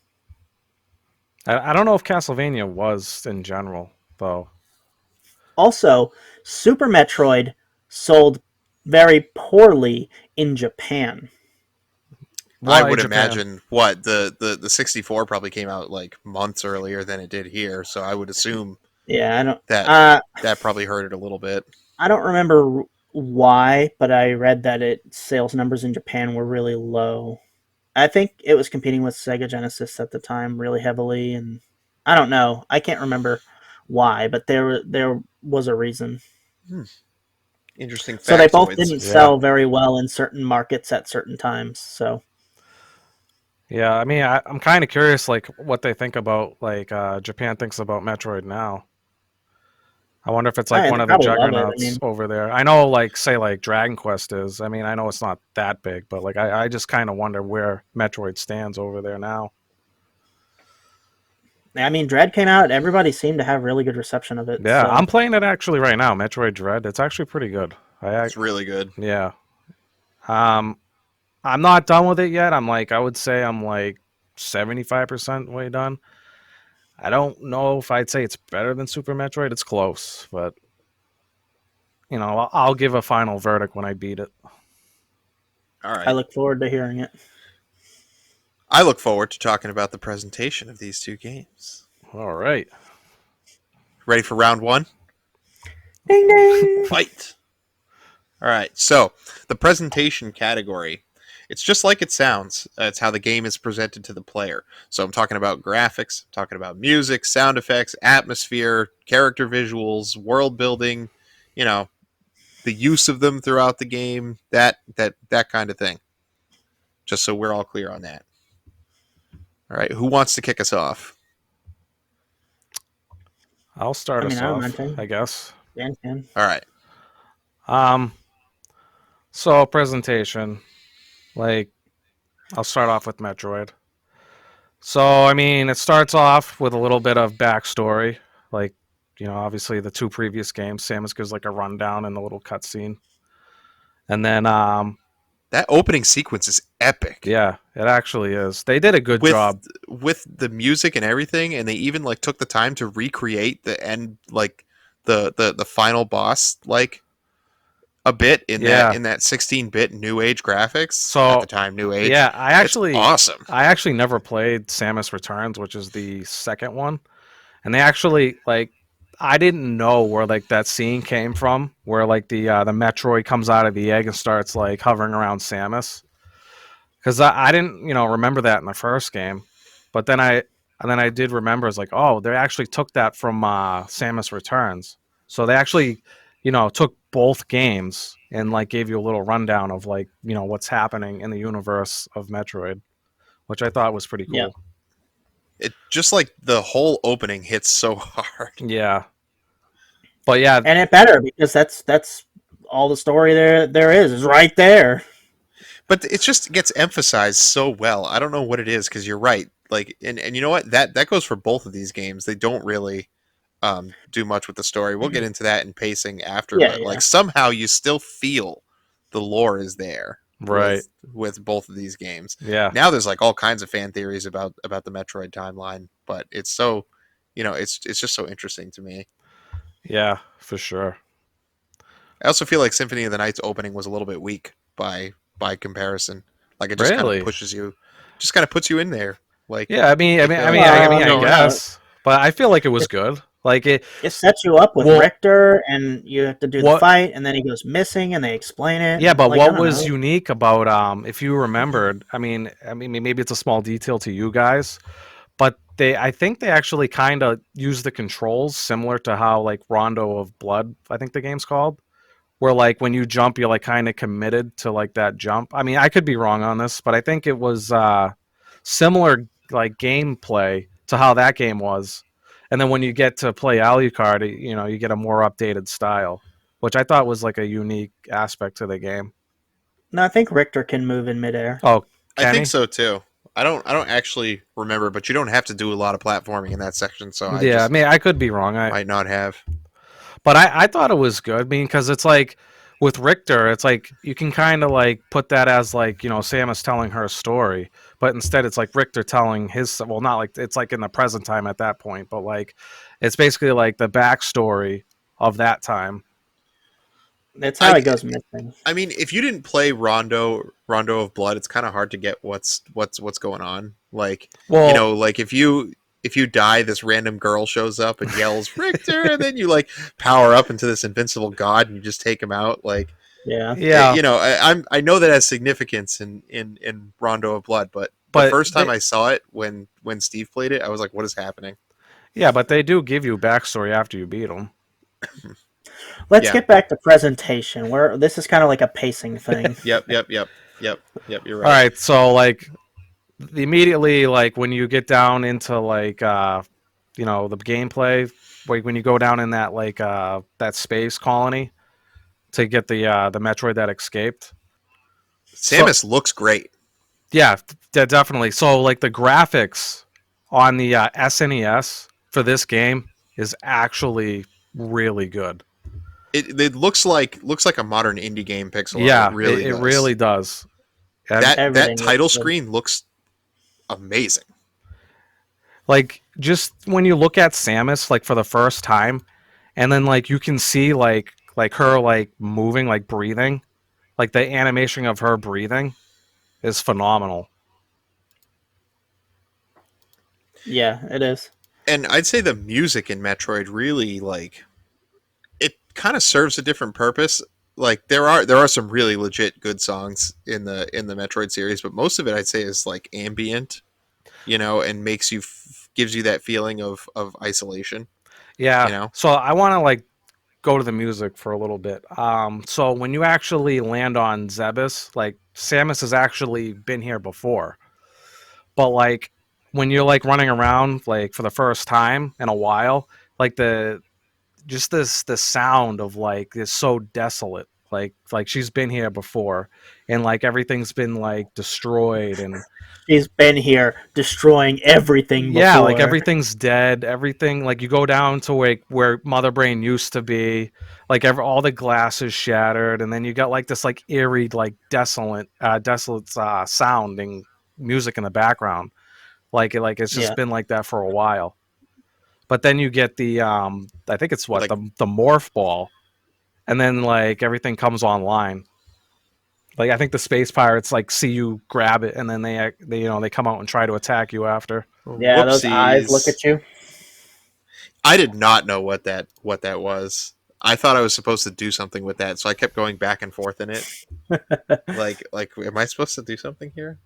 I don't know if Castlevania was in general though. Also, Super Metroid sold very poorly in Japan. I Why would Japan? imagine what the 64 probably came out like months earlier than it did here, so I would assume Yeah, I don't. that that probably hurt it a little bit. I don't remember why, but I read that its sales numbers in Japan were really low. I think it was competing with Sega Genesis at the time really heavily, and I don't know. I can't remember why, but there was a reason. Hmm. Interesting So they both factoids. didn't Yeah, sell very well in certain markets at certain times. So yeah. I mean, I'm kind of curious, like what they think about like Japan thinks about Metroid now. I wonder if it's like I one they of the probably love it. I juggernauts mean, over there. I know, like, say, like Dragon Quest is. I mean, I know it's not that big, but like, I just kind of wonder where Metroid stands over there now. Dread came out. Everybody seemed to have really good reception of it. Yeah, I'm So playing it actually right now, Metroid Dread. It's actually pretty good. It's really good. Yeah. Um, I'm not done with it yet. I would say I'm like 75% way done. I don't know if I'd say it's better than Super Metroid. It's close, but I'll give a final verdict when I beat it. All I right. look forward to hearing it. I look forward to talking about the presentation of these two games. All right. Ready for round one? Ding ding. Fight! All right. So, the presentation category. It's just like it sounds. It's how the game is presented to the player. So I'm talking about graphics, I'm talking about music, sound effects, atmosphere, character visuals, world building, you know, the use of them throughout the game, that kind of thing. Just so we're all clear on that. All right, who wants to kick us off? I'll start us I don't off, mind. I guess. Dan can. All right. Um, so presentation, like I'll start off with Metroid. So I mean, it starts off with a little bit of backstory, like obviously the two previous games. Samus gives like a rundown and a little cutscene, and then That opening sequence is epic. yeah, it actually is. They did a good with job. with the music and everything, and they even like took the time to recreate the end, like the final boss, like a bit in Yeah. that 16-bit new age graphics. So, at the time, new age. Yeah, It's awesome. I actually never played Samus Returns, which is the second one, and they actually like I didn't know where like that scene came from, where like the Metroid comes out of the egg and starts like hovering around Samus, because I didn't remember that in the first game, but then I did remember it's like, oh, they actually took that from Samus Returns, so they actually took both games and like gave you a little rundown of like what's happening in the universe of Metroid, which I thought was pretty cool. Yeah. It just like the whole opening hits so hard. Yeah. But yeah, And it better because that's all the story there is right there. But it just gets emphasized so well. I don't know what it is, because you're right. Like, and you know what? That goes for both of these games. They don't really do much with the story. We'll get into that in pacing after, Yeah, but yeah. like somehow you still feel the lore is there, right. with both of these games. Yeah. Now there's like all kinds of fan theories about the Metroid timeline, but it's so, it's just so interesting to me. Yeah, for sure. I also feel like Symphony of the Night's opening was a little bit weak by comparison. Like it just kind Really? of pushes you, just kind of puts you in there. Like Yeah, I mean, no, I guess, but I feel like it was good. Like it sets you up with Well- Richter, and you have to do the What- fight, and then he goes missing, and they explain it. Yeah, but Like, I what don't was know. unique about if you remembered, I mean maybe it's a small detail to you guys, but I think they actually kind of use the controls similar to how like Rondo of Blood, I think the game's called, where like when you jump you're like kind of committed to like that jump. I mean, I could be wrong on this, but I think it was similar like gameplay to how that game was. And then when you get to play Alucard, you get a more updated style, which I thought was like a unique aspect to the game. No, I think Richter can move in midair. Oh, I can think he? so too. I don't actually remember, but you don't have to do a lot of platforming in that section, so I Yeah, I just mean, I could be wrong. might not have. But I thought it was good. I mean, because it's like with Richter, it's like you can kind of like put that as like Samus telling her story, but instead it's like Richter telling his. Well, not like it's like in the present time at that point, but like it's basically like the backstory of that time. That's how he goes missing. I mean, if you didn't play Rondo of Blood, it's kind of hard to get what's going on. Like, Well, like if you die, this random girl shows up and yells Richter, and then you like power up into this invincible god and you just take him out. Like, Yeah. yeah, I know that has significance in Rondo of Blood, but the first time I saw it when Steve played it, I was like, what is happening? yeah, but they do give you backstory after you beat them. Let's get back to presentation. Where this is kind of like a pacing thing. Yep. You're right. All right, so like immediately, like when you get down into like the gameplay, like when you go down in that like that space colony to get the Metroid that escaped. Samus looks great. Yeah, definitely. So like the graphics on the SNES for this game is actually really good. It looks like a modern indie game pixel. Yeah, art. It really does. And That title screen looks amazing. like just when you look at Samus like for the first time, and then like you can see like like her like moving, like breathing, like the animation of her breathing is phenomenal. Yeah, it is. And I'd say the music in Metroid really like it kind of serves a different purpose. Like there are some really legit good songs in the Metroid series, but most of it I'd say is like ambient, and makes you gives you that feeling of isolation, you Yeah. know. So I want to like go to the music for a little bit. So when you actually land on Zebes, like Samus has actually been here before, but like when you're like running around like for the first time in a while, like the sound of like is so desolate. Like she's been here before, and like everything's been like destroyed and She's been here destroying everything yeah, like before. everything's dead. Everything like you go down to like where Mother Brain used to be, like all the glass is shattered, and then you got like this like eerie, like desolate sounding music in the background. Like it's just Yeah. been like that for a while. But then you get the I think it's what Like the morph ball, and then like everything comes online. Like I think the space pirates like see you grab it, and then they come out and try to attack you after. Yeah, those eyes look whoopsies. at you. I did not know what that was. I thought I was supposed to do something with that, so I kept going back and forth in it. Like am I supposed to do something here?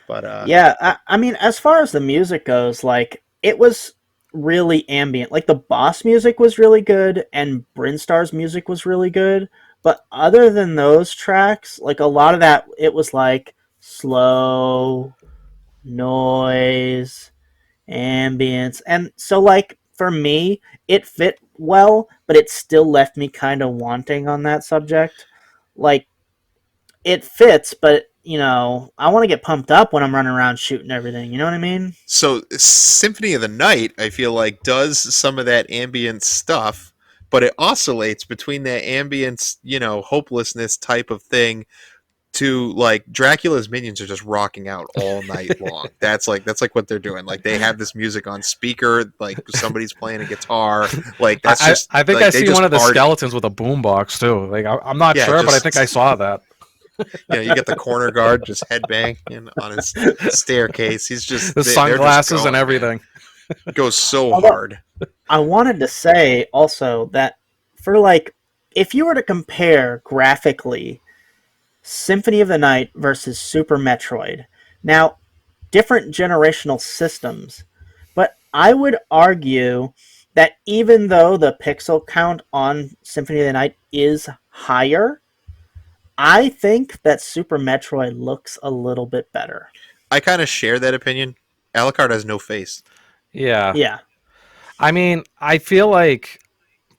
But Yeah, I mean, as far as the music goes, like it was really ambient. Like the boss music was really good, and Brinstar's music was really good. But other than those tracks, like a lot of that, it was like slow noise, ambience, and so like for me, it fit well, but it still left me kind of wanting on that subject. Like it fits, but I want to get pumped up when I'm running around shooting everything. You know what I mean? so Symphony of the Night, I feel like does some of that ambient stuff, but it oscillates between that ambience, hopelessness type of thing to like Dracula's minions are just rocking out all night long. That's like what they're doing. Like they have this music on speaker, like somebody's playing a guitar. Like that's just I think I like they see one just of the party. skeletons with a boombox too. Like I'm not Yeah, sure, but I think I just saw that. you get the corner guard just headbanging on his staircase. He's just The they're just sunglasses and going, man. everything. Goes so Although hard. I wanted to say also that for like, if you were to compare graphically Symphony of the Night versus Super Metroid, now different generational systems, but I would argue that even though the pixel count on Symphony of the Night is higher, I think that Super Metroid looks a little bit better. I kind of share that opinion. Alucard has no face. Yeah. Yeah. I mean, I feel like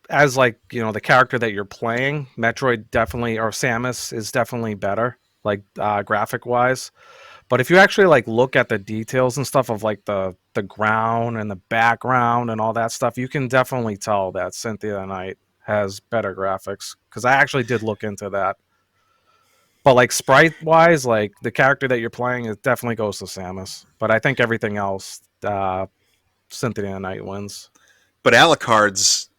as like, the character that you're playing, Metroid definitely or Samus is definitely better, like graphic wise. But if you actually like look at the details and stuff of like the ground and the background and all that stuff, you can definitely tell that Cynthia Knight has better graphics because I actually did look into that. But like sprite wise, like the character that you're playing, it definitely goes to Samus. But I think everything else, Cynthia Knight wins. But Alucard's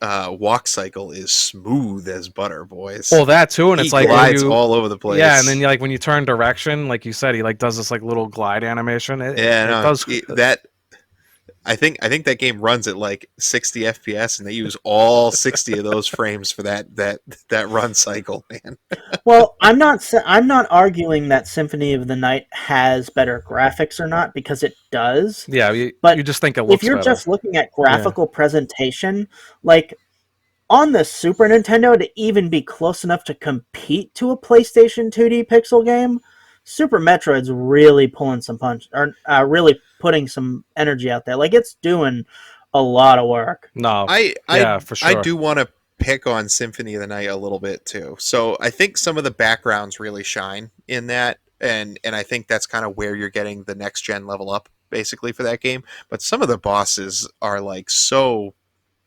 walk cycle is smooth as butter, boys. Well, that too, and He it's like when glides you, all over the yeah, and then place. like when you turn direction, like you said, he like does this like little glide animation. Yeah, It no, does. that I think that game runs at like 60 FPS, and they use all 60 of those frames for that run cycle, man. Well, I'm not arguing that Symphony of the Night has better graphics or not because it does. Yeah, you But just think it if looks you're better. just looking at Yeah. graphical presentation, like on the Super Nintendo to even be close enough to compete to a PlayStation 2D pixel game, Super Metroid's really pulling some punch or really putting some energy out there. Like it's doing a lot of work. No. I I Yeah, for I sure. do want to pick on Symphony of the Night a little bit too. So I think some of the backgrounds really shine in that, and I think that's kind of where you're getting the next gen level up basically for that game. But some of the bosses are like so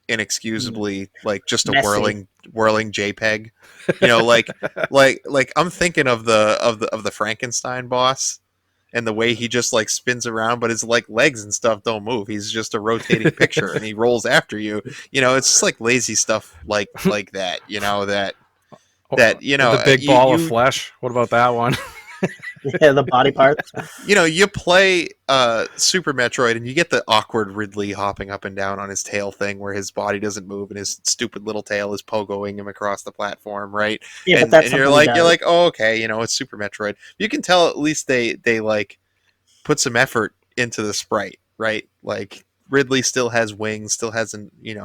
inexcusably like just a Messy. whirling JPEG. Like I'm thinking of the Frankenstein boss. and the way he just like spins around, but his like legs and stuff don't move. He's just a rotating picture, and he rolls after you. It's just like lazy stuff like that. The big ball of flesh. What about that one? Yeah, the body parts. You play Super Metroid and you get the awkward Ridley hopping up and down on his tail thing where his body doesn't move and his stupid little tail is pogoing him across the platform, right? Yeah, and but that's and you're something he like, does. oh, okay, it's Super Metroid. You can tell at least they like put some effort into the sprite, right? Like Ridley still has wings, still has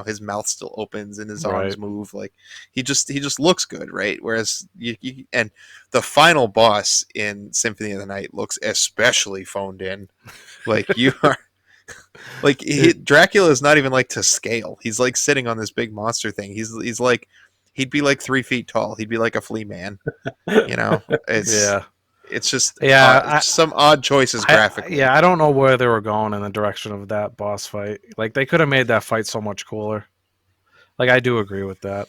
his mouth still opens and his arms Right. move. Like he just looks good, right? Whereas and the final boss in Symphony of the Night looks especially phoned in. Like you are like Dracula is not even like to scale. He's like sitting on this big monster thing. He's like he'd be like 3 feet tall. He'd be like a flea man. It's Yeah. it's just Yeah, some odd choices graphically. I don't know where they were going in the direction of that boss fight. Like they could have made that fight so much cooler. Like I do agree with that.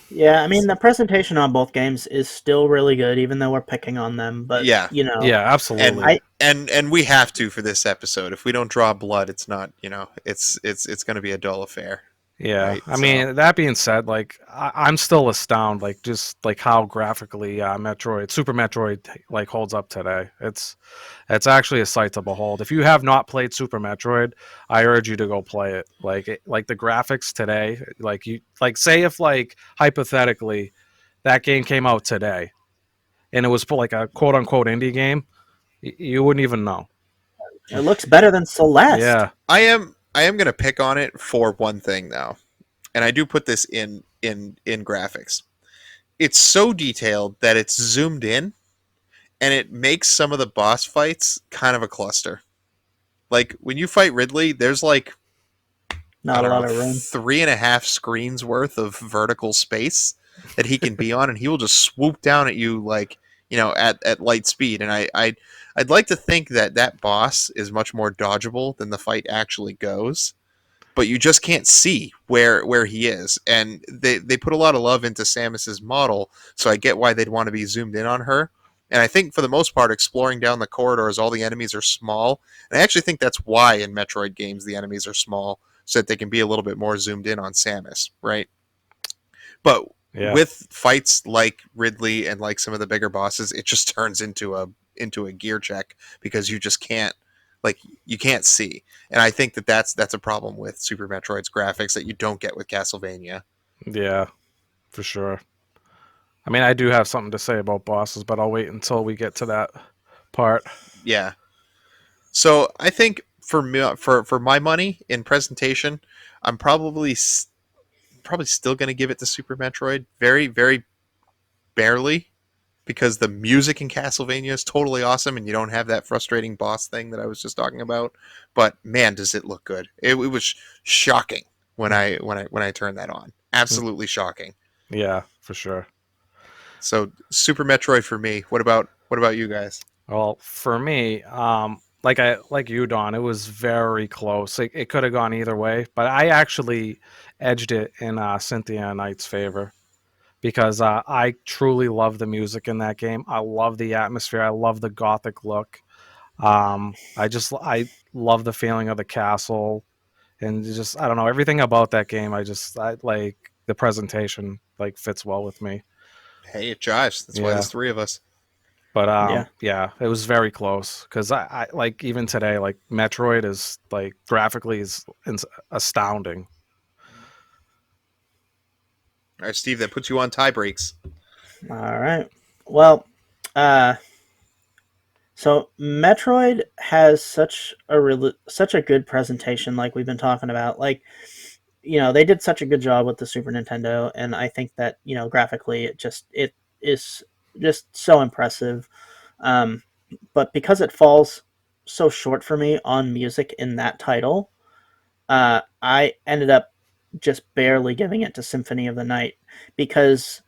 Yeah, I mean the presentation on both games is still really good, even though we're picking on them. But Yeah. Yeah, absolutely. And we have to for this episode. If we don't draw blood, it's not. It's going to be a dull affair. Yeah, Right, I mean that being said, like I'm still astounded, like just like how graphically Super Metroid, like holds up today. It's actually a sight to behold. If you have not played Super Metroid, I urge you to go play it. Like the graphics today, say if like hypothetically that game came out today and it was like a quote unquote indie game, you wouldn't even know. it looks better than Celeste. Yeah, I am going to pick on it for one thing though, and I do put this in graphics. It's so detailed that it's zoomed in, and it makes some of the boss fights kind of a cluster. Like when you fight Ridley, there's like I Not a don't lot know, of room. 3.5 screens worth of vertical space that he can be on, and he will just swoop down at you like at light speed. And I'd like to think that boss is much more dodgeable than the fight actually goes, but you just can't see where he is. And they put a lot of love into Samus's model, so I get why they'd want to be zoomed in on her. And I think for the most part, exploring down the corridors, all the enemies are small. And I actually think that's why in Metroid games the enemies are small, so that they can be a little bit more zoomed in on Samus, right? But yeah, with fights like Ridley and like some of the bigger bosses, it just turns into a gear check because you just can't you can't see. And I think that's a problem with Super Metroid's graphics that you don't get with Castlevania. yeah, for sure. I mean, I do have something to say about bosses, but I'll wait until we get to that part. Yeah. So I think for me, for my money in presentation, I'm probably still going to give it to Super Metroid, very very barely, because the music in Castlevania is totally awesome, and you don't have that frustrating boss thing that I was just talking about. But man, does it look good! It was shocking when I turned that on. Absolutely shocking. Yeah, for sure. So Super Metroid for me. What about you guys? Well, for me, like you, Don, it was very close. It could have gone either way, but I actually edged it in Cynthia Knight's favor because I truly love the music in that game. I love the atmosphere. I love the gothic look. I love the feeling of the castle and just I don't know everything about that game. I like the presentation like fits well with me. Hey, it jives. That's why Yeah. there's three of us. But Yeah. yeah, it was very close because I like even today, like Metroid is like graphically is astounding. All right, Steve, that puts you on tie breaks. All right. Well, uh, so Metroid has such a good presentation, like we've been talking about. Like, they did such a good job with the Super Nintendo, and I think that graphically, it is just so impressive. Um, but because it falls so short for me on music in that title, I ended up just barely giving it to Symphony of the Night because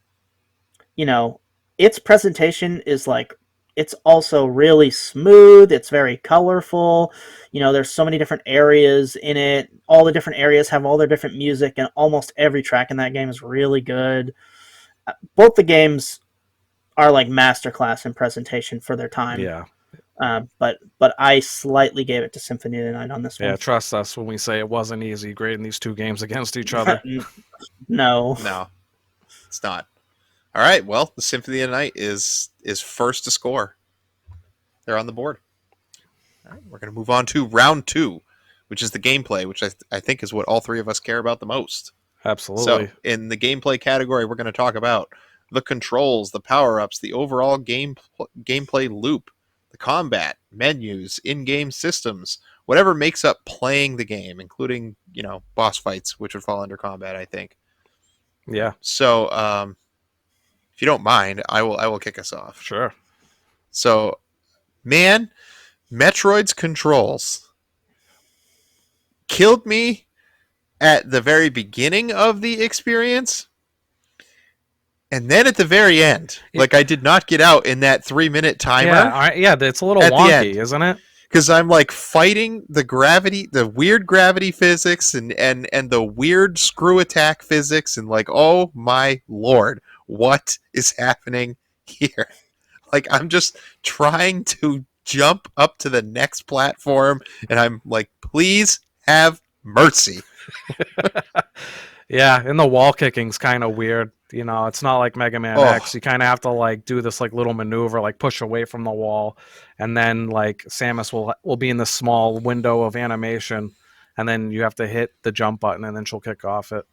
you know, its presentation is like it's also really smooth, it's very colorful. There's so many different areas in it. All the different areas have all their different music and almost every track in that game is really good. Both the games are like masterclass in presentation for their time. Yeah. But I slightly gave it to Symphony of the Night on this Yeah, one. trust us when we say it wasn't easy grading these two games against each other. No. No, it's not. All right. Well, the Symphony of the Night is first to score. They're on the board. All right, we're going to move on to round 2, which is the gameplay, which I think is what all three of us care about the most. Absolutely. So, in the gameplay category, we're going to talk about the controls, the power-ups, the overall gameplay loop, the combat, menus, in-game systems, whatever makes up playing the game, including, boss fights, which would fall under combat, I think. Yeah. So, if you don't mind, I will kick us off. Sure. So, man, Metroid's controls killed me at the very beginning of the experience, and then at the very end. Like, I did not get out in that 3-minute timer. Yeah, it's a little at the wonky, end. Isn't it? Because I'm like fighting the weird gravity physics and the weird screw attack physics, and like, oh my lord, what is happening here? Like, I'm just trying to jump up to the next platform, and I'm like, please have mercy. Yeah, and the wall kicking's kind of weird. It's not like Mega Man X. You kind of have to like do this like little maneuver, like push away from the wall, and then like Samus will be in this small window of animation, and then you have to hit the jump button, and then she'll kick off it.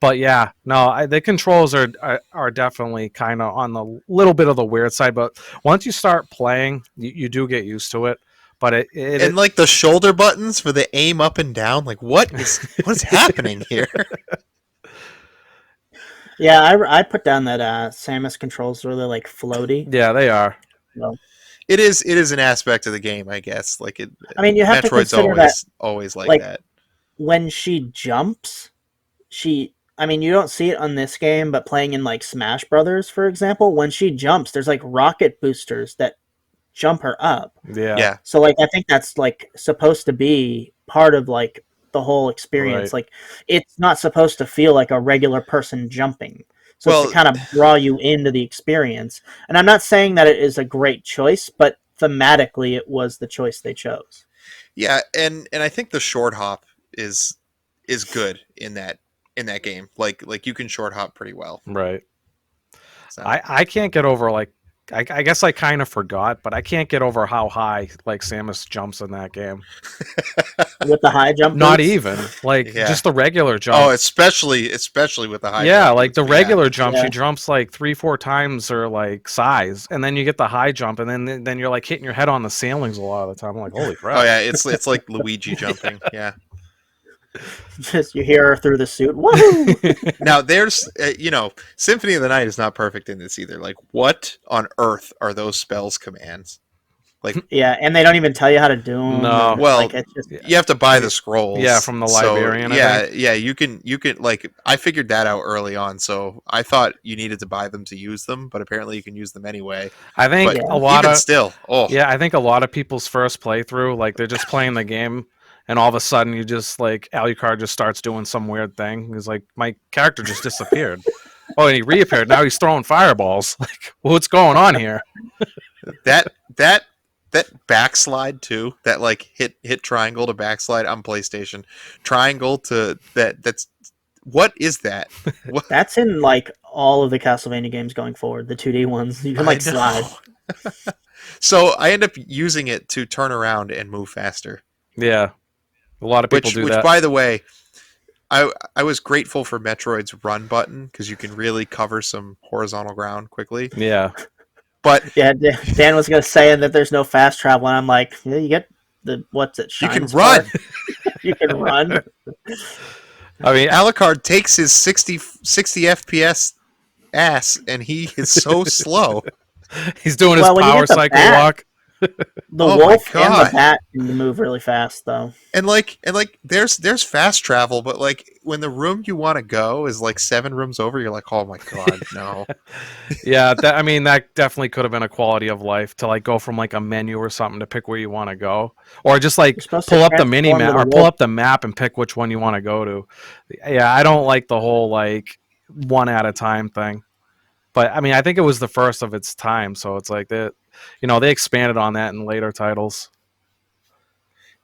But yeah, no, the controls are definitely kind of on the little bit of the weird side. But once you start playing, you do get used to it. But and like the shoulder buttons for the aim up and down, like what is happening here? Yeah, I put down that Samus controls really like floaty. Yeah, they are. So, It is an aspect of the game, I guess. Like it. I mean, you have Metroid's to consider always like that. When she jumps, I mean, you don't see it on this game, but playing in like Smash Brothers, for example, when she jumps, there's like rocket boosters that jump her up. Yeah. So like, I think that's like supposed to be part of like the whole experience. Right. Like, it's not supposed to feel like a regular person jumping. So Well, it's to kind of draw you into the experience. And I'm not saying that it is a great choice, but thematically, it was the choice they chose. Yeah, and I think the short hop is good in that game. Like you can short hop pretty well. Right. So. I can't get over like I guess I kind of forgot, but I can't get over how high like Samus jumps in that game. With the high jump, Not boots? even like just the regular jump. Oh, especially with the high. Yeah, jump like the boots. regular jump, Yeah. she jumps like 3-4 times her like size, and then you get the high jump, and then you're like hitting your head on the ceilings a lot of the time. I'm like, holy crap! Oh yeah, it's like Luigi jumping. Yeah. Just you hear her through the suit. Woohoo! Now there's Symphony of the Night is not perfect in this either. Like, what on earth are those spells commands? Like, Yeah, and they don't even tell you how to do them. No. Well, like, it's just, you have to buy the scrolls. Yeah, from the librarian, I Yeah, think. yeah, you can like I figured that out early on, so I thought you needed to buy them to use them, but apparently you can use them anyway. I think But a lot even of still, I think a lot of people's first playthrough, like they're just playing the game, and all of a sudden you just like Alucard just starts doing some weird thing. He's like, my character just disappeared. Oh, and he reappeared. Now he's throwing fireballs. Like, what's going on here? that backslide too, that like hit triangle to backslide on PlayStation, triangle to that's what is that? What? that's in like all of the Castlevania games going forward. The 2D ones, you can like slide. So I end up using it to turn around and move faster. Yeah, a lot of people do which that. by the way, I was grateful for Metroid's run button because you can really cover some horizontal ground quickly. Yeah, But Yeah, Dan was gonna say that there's no fast travel, and I'm like, yeah, you get the what's it? you can Shines run. part. You can run. I mean, Alucard takes his 60 FPS ass, and he is so slow. he's doing his Well, when you power get the cycle bat- walk. The Oh my wolf and God. the bat can move really fast, though. And there's fast travel, but like when the room you want to go is like 7 rooms over, you're like, oh my god, no. Yeah, that definitely could have been a quality of life to like go from like a menu or something to pick where you want to go, or just like You're supposed to pull up the mini transform map to or the pull wolf. up the map and pick which one you want to go to. Yeah, I don't like the whole like one at a time thing. But I mean, I think it was the first of its time, so it's like that. They expanded on that in later titles.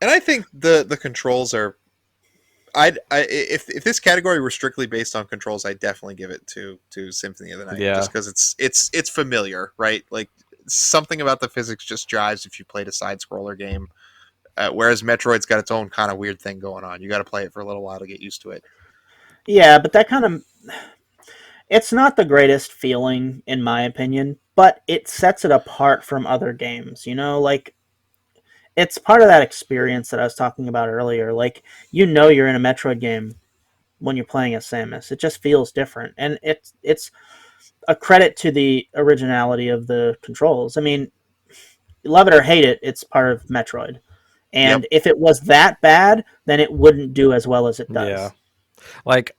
And I think the controls are. If this category were strictly based on controls, I'd definitely give it to Symphony of the Night, Yeah. just because it's familiar, right? Like something about the physics just jives if you played a side scroller game. Whereas Metroid's got its own kind of weird thing going on. You got to play it for a little while to get used to it. Yeah, but that kind of it's not the greatest feeling in my opinion, but it sets it apart from other games. Like it's part of that experience that I was talking about earlier. Like you're in a Metroid game when you're playing as Samus. It just feels different, and it's a credit to the originality of the controls. I mean, love it or hate it, it's part of Metroid. And Yep. if it was that bad, then it wouldn't do as well as it does. Yeah. Like,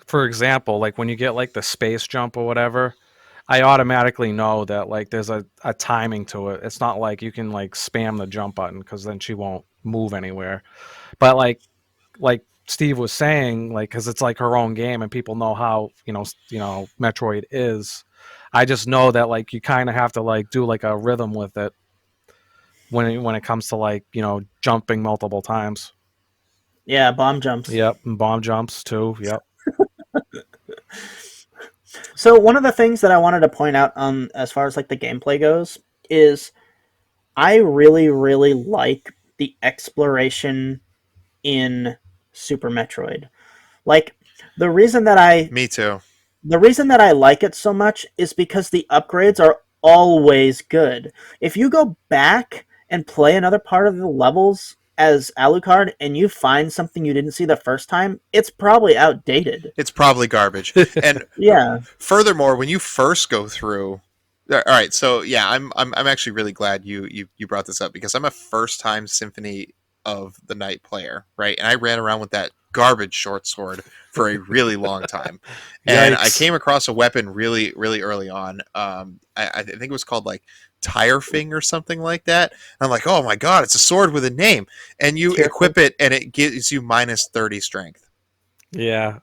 for example, like when you get like the space jump or whatever, I automatically know that like there's a timing to it. It's not like you can like spam the jump button because then she won't move anywhere. But like Steve was saying, like because it's like her own game and people know how Metroid is. I just know that like you kind of have to like do like a rhythm with it when it comes to like jumping multiple times. Yeah, bomb jumps. Yep, and bomb jumps too. Yep. So one of the things that I wanted to point out as far as like the gameplay goes is I really, really like the exploration in Super Metroid. Like the reason that I Me too. the reason that I like it so much is because the upgrades are always good. If you go back and play another part of the levels as Alucard and you find something you didn't see the first time, it's probably outdated. It's probably garbage. And Yeah. furthermore, when you first go through, all right, so yeah, I'm actually really glad you brought this up because I'm a first time Symphony of the Night player, right? And I ran around with that garbage short sword for a really long time, and I Yikes. came across a weapon really really early on. I think it was called like Tire Fing or something like that. And I'm like, oh my god, it's a sword with a name, and you Tearful. equip it, and it gives you minus 30 strength, Yeah,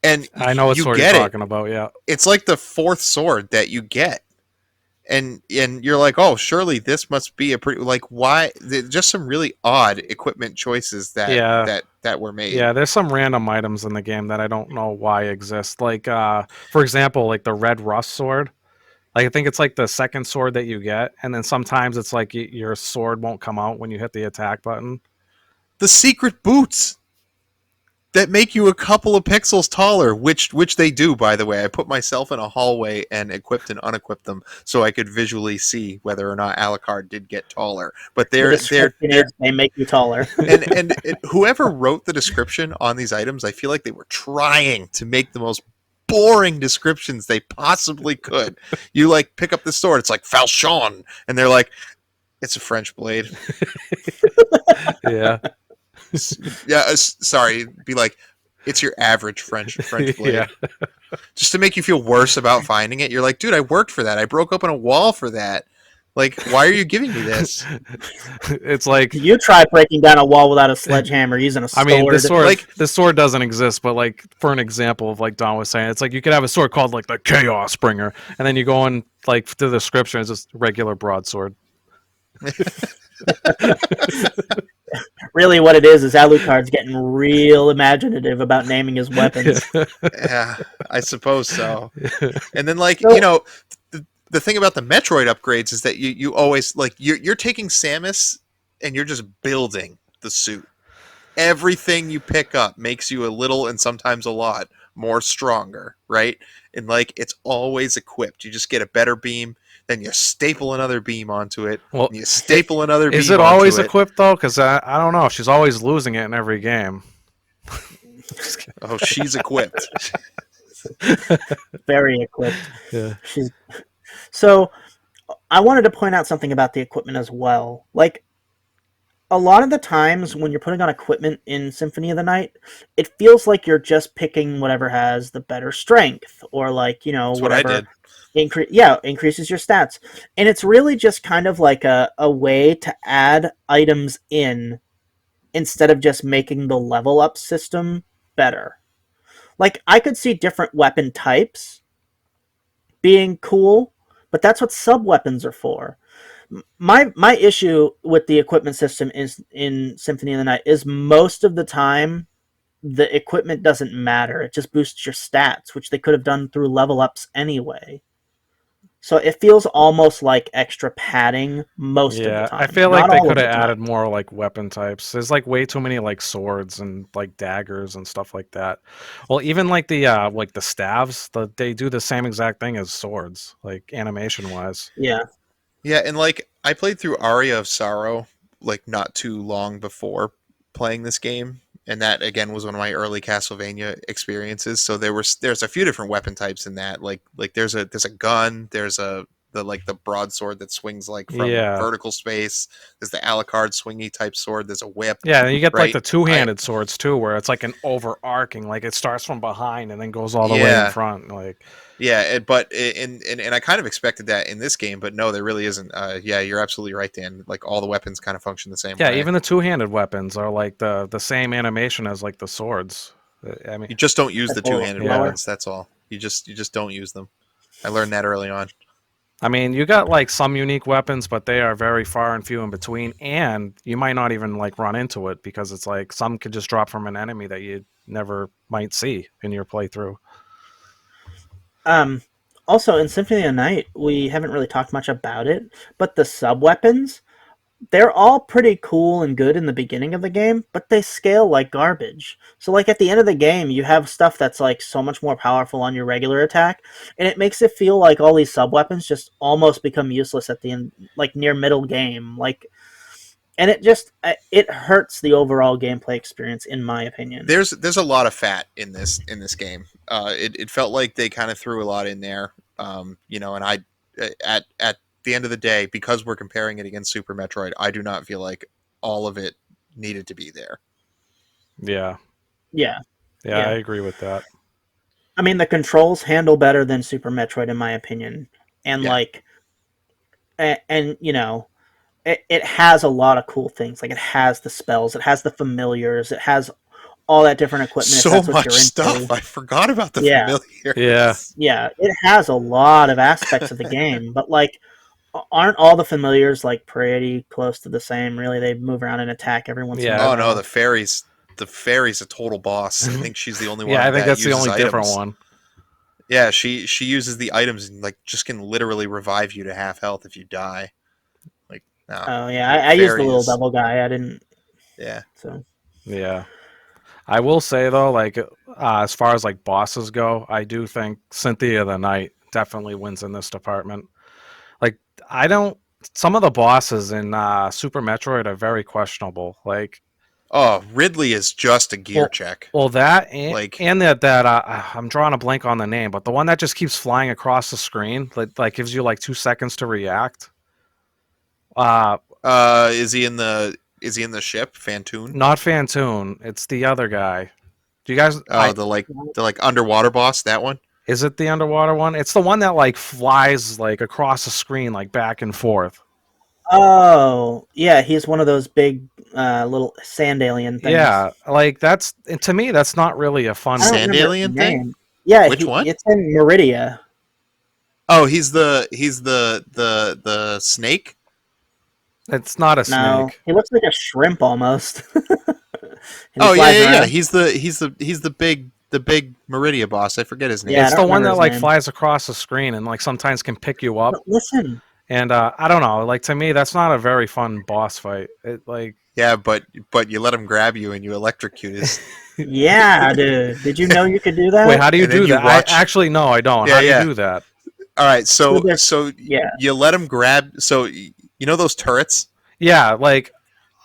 and I know what you sword you're get it. talking about. Yeah. It's like the fourth sword that you get, and you're like, oh, surely this must be a pretty like why just some really odd equipment choices Yeah. that were made. Yeah, there's some random items in the game that I don't know why exist. Like, for example, like the red rust sword. Like, I think it's like the second sword that you get, and then sometimes it's like your sword won't come out when you hit the attack button. The secret boots that make you a couple of pixels taller, which they do, by the way. I put myself in a hallway and equipped and unequipped them so I could visually see whether or not Alucard did get taller. But The description is they make you taller. and whoever wrote the description on these items, I feel like they were trying to make the most boring descriptions they possibly could. You like pick up the sword, it's like Falchion, and they're like, it's a French blade. Yeah. Yeah, sorry, be like, it's your average French blade. Yeah. Just to make you feel worse about finding it. You're like, dude, I worked for that. I broke open a wall for that. Like, why are you giving me this? It's like, You try breaking down a wall without a sledgehammer using a sword. I mean, Like- this sword doesn't exist, but like for an example of like Don was saying, it's like you could have a sword called like the Chaos Bringer, and then you go in like to the description, it's just regular broadsword. Really what it is Alucard's getting real imaginative about naming his weapons. Yeah, I suppose so. And then, like, So- you know, the thing about the Metroid upgrades is that you always, like, you're taking Samus and you're just building the suit. Everything you pick up makes you a little and sometimes a lot more stronger, right? And, like, it's always equipped. You just get a better beam, then you staple another beam onto it, Well, and you staple another beam is it onto always it. equipped though? Because I don't know. She's always losing it in every game. Oh, she's equipped. Very equipped. Yeah. So I wanted to point out something about the equipment as well. Like a lot of the times when you're putting on equipment in Symphony of the Night, it feels like you're just picking whatever has the better strength or like, That's what I whatever did. increases your stats. And it's really just kind of like a way to add items in instead of just making the level up system better. Like I could see different weapon types being cool, but that's what sub weapons are for. My issue with the equipment system is in Symphony of the Night is most of the time the equipment doesn't matter. It just boosts your stats, which they could have done through level ups anyway. So it feels almost like extra padding most of the Yeah, I time. feel like Not they all of could the have added time. more like weapon types. There's like way too many like swords and like daggers and stuff like that. Well, even like the staves, they do the same exact thing as swords, like animation wise. Yeah. Yeah, and like I played through Aria of Sorrow like not too long before playing this game, and that again was one of my early Castlevania experiences. So there's a few different weapon types in that. Like there's a gun, there's the broadsword that swings like from Yeah. vertical space. There's the Alucard swingy type sword. There's a whip, Yeah, and you get like right? the I two-handed swords too, where it's like an overarching, like it starts from behind and then goes all the way in yeah. front. Like, Yeah, but and I kind of expected that in this game, but no, there really isn't. Yeah, you're absolutely right, Dan. Like all the weapons kind of function the same yeah, way. even the two-handed weapons are like the same animation as like the swords. I mean, You just don't use the Except a little two-handed yeah. slower. weapons. That's all. You just don't use them. I learned that early on. I mean, you got like some unique weapons, but they are very far and few in between, and you might not even like run into it because it's like some could just drop from an enemy that you never might see in your playthrough. Um, Also, in Symphony of the Night, we haven't really talked much about it, but the sub weapons, they're all pretty cool and good in the beginning of the game, but they scale like garbage. So, like, at the end of the game, you have stuff that's, like, so much more powerful on your regular attack, and it makes it feel like all these sub weapons just almost become useless at the end, like, near middle game. Like, and it hurts the overall gameplay experience, in my opinion. There's a lot of fat in this game. It felt like they kind of threw a lot in there. And I at the end of the day, because we're comparing it against Super Metroid, I do not feel like all of it needed to be there. Yeah, Yeah, yeah, I yeah. agree with that. I mean, the controls handle better than Super Metroid, in my opinion, and Yeah, like, and you know, it has a lot of cool things. Like, it has the spells, it has the familiars, it has all that different equipment. If so that's what much you're stuff. into, I forgot about the yeah, Yeah, familiars. yeah, it has a lot of aspects of the game. But like, aren't all the familiars like pretty close to the same? Really, they move around and attack every once in a yeah, Oh no, while. the fairy's a total boss. I think she's the only yeah. I one think that that's the uses only different items. one. Yeah, she uses the items and like just can literally revive you to half health if you die. Like no, Oh yeah, the I used the fairy little is double guy. I didn't. yeah. So Yeah. I will say though, like as far as like bosses go, I do think Cynthia the Knight definitely wins in this department. Like I don't. Some of the bosses in Super Metroid are very questionable. Like, Oh, Ridley is just a gear well, check. well that and, Like and that I'm drawing a blank on the name, but the one that just keeps flying across the screen, like gives you like 2 seconds to react. Uh, is he in the ship, Fantoon? Not Fantoon. It's the other guy. Do you guys? Oh, the like underwater boss, that one? Is it the underwater one? It's the one that like flies like across the screen, like back and forth. oh, yeah, he's one of those big little sand alien things. Yeah, like that's and to me that's not really a I fun. don't Sand remember his alien thing? name. Yeah, Which one? it's in Meridia. Oh, he's the snake? It's not a No, snake. he looks like a shrimp almost. And he Oh yeah, flies yeah, yeah. around. He's the big Meridia boss. I forget his name. Yeah, I It's don't the one remember that his like name. flies across the screen and like sometimes can pick you up. But listen, And I don't know, like to me that's not a very fun boss fight. It like Yeah, but you let him grab you and you electrocute his yeah, dude. Did you know you could do wait, that? how do you and then do you that? I watch. actually no, I don't. Yeah, How do you yeah. do that? All right, So so there's yeah. you let him grab. So you know those turrets? Yeah, like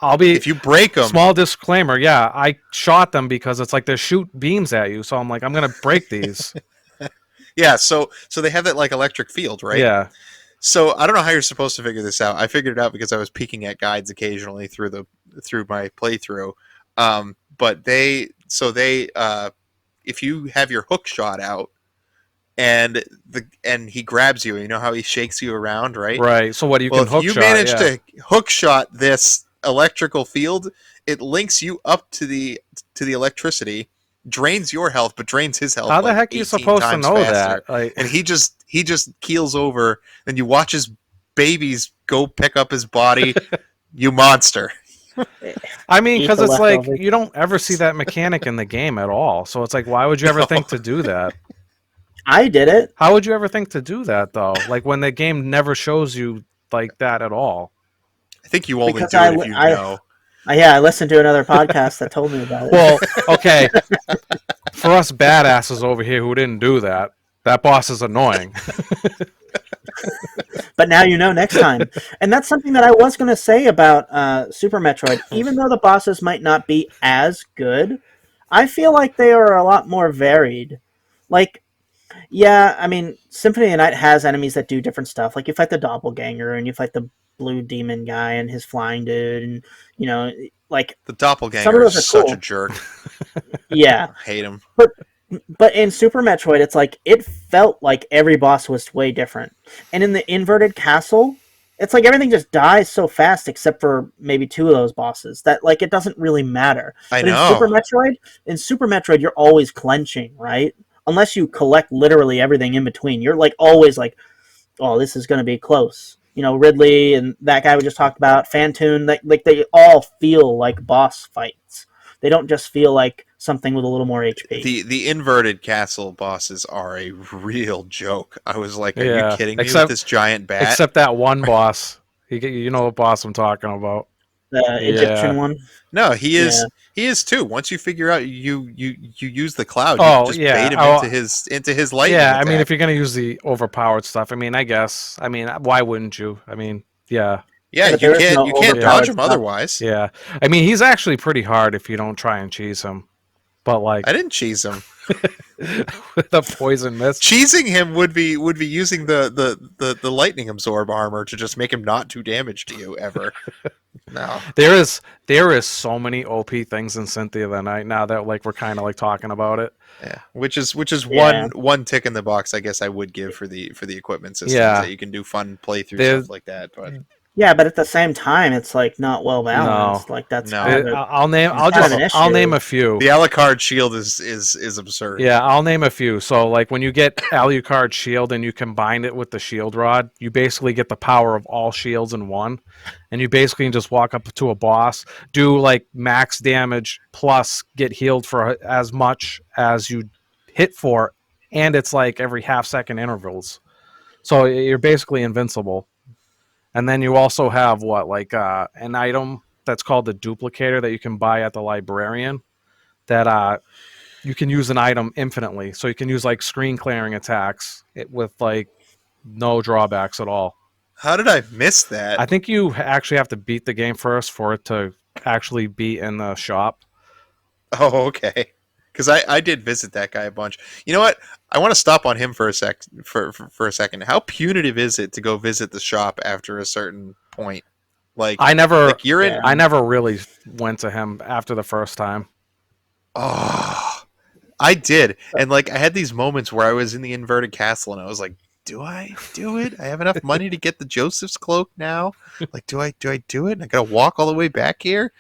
I'll be If you break them, small disclaimer. Yeah, I shot them because it's like they shoot beams at you, so I'm like I'm gonna break these. yeah. So they have that like electric field, right? Yeah, So I don't know how you're supposed to figure this out. I figured it out because I was peeking at guides occasionally through my playthrough. But if you have your hook shot out and he grabs you, you know how he shakes you around, right? right. So what you Well, can if hook you shot? manage Yeah. to hook shot this electrical field, it links you up to the electricity, drains your health, but drains his health How the like heck are you 18 supposed to times know faster. that? Like, And he just keels over, and you watch his babies go pick up his body. You monster. I mean, Eat because the it's like leftovers. you don't ever see that mechanic in the game at all. So it's like, why would you ever No. think to do that? I did it. How would you ever think to do that though? Like when the game never shows you like that at all. I think you only Because do it if you know. I listened to another podcast that told me about it. Well, okay. For us badasses over here who didn't do that, that boss is annoying. But now you know next time. And that's something that I was going to say about Super Metroid. Even though the bosses might not be as good, I feel like they are a lot more varied. Like, yeah, I mean, Symphony of Night has enemies that do different stuff. Like, you fight the doppelganger, and you fight the blue demon guy and his flying dude, and, you know, like, The some doppelganger of those are is such cool. a jerk. Yeah. I hate him. But in Super Metroid, it's like it felt like every boss was way different. And in the inverted castle, it's like everything just dies so fast, except for maybe two of those bosses. That like it doesn't really matter. I But know. In Super Metroid, you're always clenching, right? Unless you collect literally everything in between, you're like always like, oh, this is going to be close. You know, Ridley and that guy we just talked about, Fantoon, like they all feel like boss fights. They don't just feel like something with a little more HP. The inverted castle bosses are a real joke. I was like, are Yeah, you kidding me except- with this giant bat? Except that one boss. You know what boss I'm talking about. The Yeah. Egyptian one. No, he is Yeah. he is too. Once you figure out you use the cloud, Oh, you just yeah. bait him Oh, into his lightning Yeah, I mean, attack. if you're gonna use the overpowered stuff, I mean, I guess. I mean, why wouldn't you? I mean, yeah, Yeah, But you there is can't no you can't overpowered dodge him stuff. otherwise. yeah. I mean, he's actually pretty hard if you don't try and cheese him. But like I didn't cheese him. with the poison mist. Cheesing him would be using the lightning absorb armor to just make him not do damage to you ever. No. There is so many OP things in Cynthia the Night now that like we're kind of like talking about it. Yeah, which is Yeah. one tick in the box I guess I would give for the equipment systems Yeah. that you can do fun playthrough There's- stuff like that. But Yeah, but at the same time, it's like not well balanced. Like that's No. kind of I'll name. it's I'll kind of just. an I'll issue. name a few. the Alucard shield is absurd. Yeah, I'll name a few. So, like, when you get Alucard Shield and you combine it with the Shield Rod, you basically get the power of all shields in one. And you basically can just walk up to a boss, do, like, max damage, plus get healed for as much as you hit for. And it's, like, every half-second intervals. So you're basically invincible. And then you also have, an item that's called the Duplicator that you can buy at the librarian that you can use an item infinitely. So you can use like screen clearing attacks with like no drawbacks at all. How did I miss that? I think you actually have to beat the game first for it to actually be in the shop. Oh, okay. Because I did visit that guy a bunch. You know what? I want to stop on him for a second. How punitive is it to go visit the shop after a certain point? Like I never you're in. I never really went to him after the first time. Oh, I did, and like I had these moments where I was in the inverted castle, and I was like, "Do I do it? I have enough money to get the Joseph's cloak now. Like, do I do it? And I gotta walk all the way back here."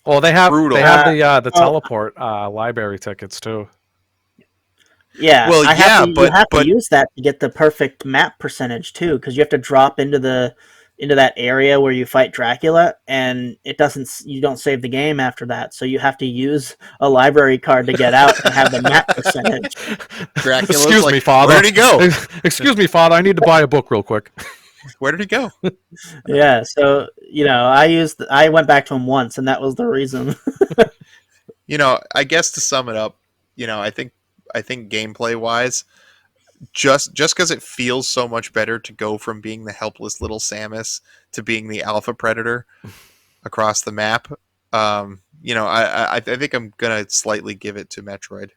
Well, they have Brutal. the teleport library tickets too. yeah. Well, yeah, you but- have but- to use that to get the perfect map percentage too, because you have to drop into that area where you fight Dracula, and you don't save the game after that. So you have to use a library card to get out and have the map percentage. Dracula's Excuse like, me, Father. Where did he go? Excuse me, Father. I need to buy a book real quick. Where did he go? Yeah, so I went back to him once, and that was the reason. I guess to sum it up, I think gameplay wise, just because it feels so much better to go from being the helpless little Samus to being the alpha predator across the map. I think I'm gonna slightly give it to Metroid,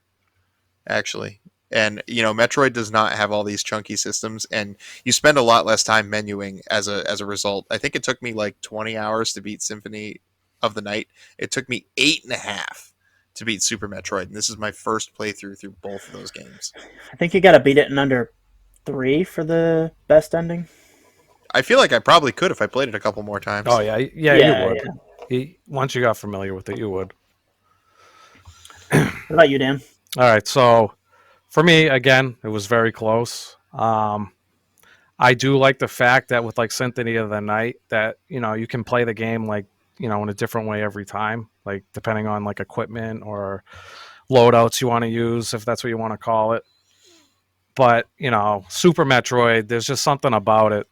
actually. And Metroid does not have all these chunky systems, and you spend a lot less time menuing as a result. I think it took me like 20 hours to beat Symphony of the Night. It took me 8.5 to beat Super Metroid, and this is my first playthrough through both of those games. I think you got to beat it in under 3 for the best ending. I feel like I probably could if I played it a couple more times. Oh yeah, Yeah, you would. Once you got familiar with it, you would. What about you, Dan? All right, so for me, again, it was very close. I do like the fact that with like Symphony of the Night, that you can play the game like in a different way every time, like depending on like equipment or loadouts you want to use, if that's what you want to call it. But Super Metroid, there's just something about it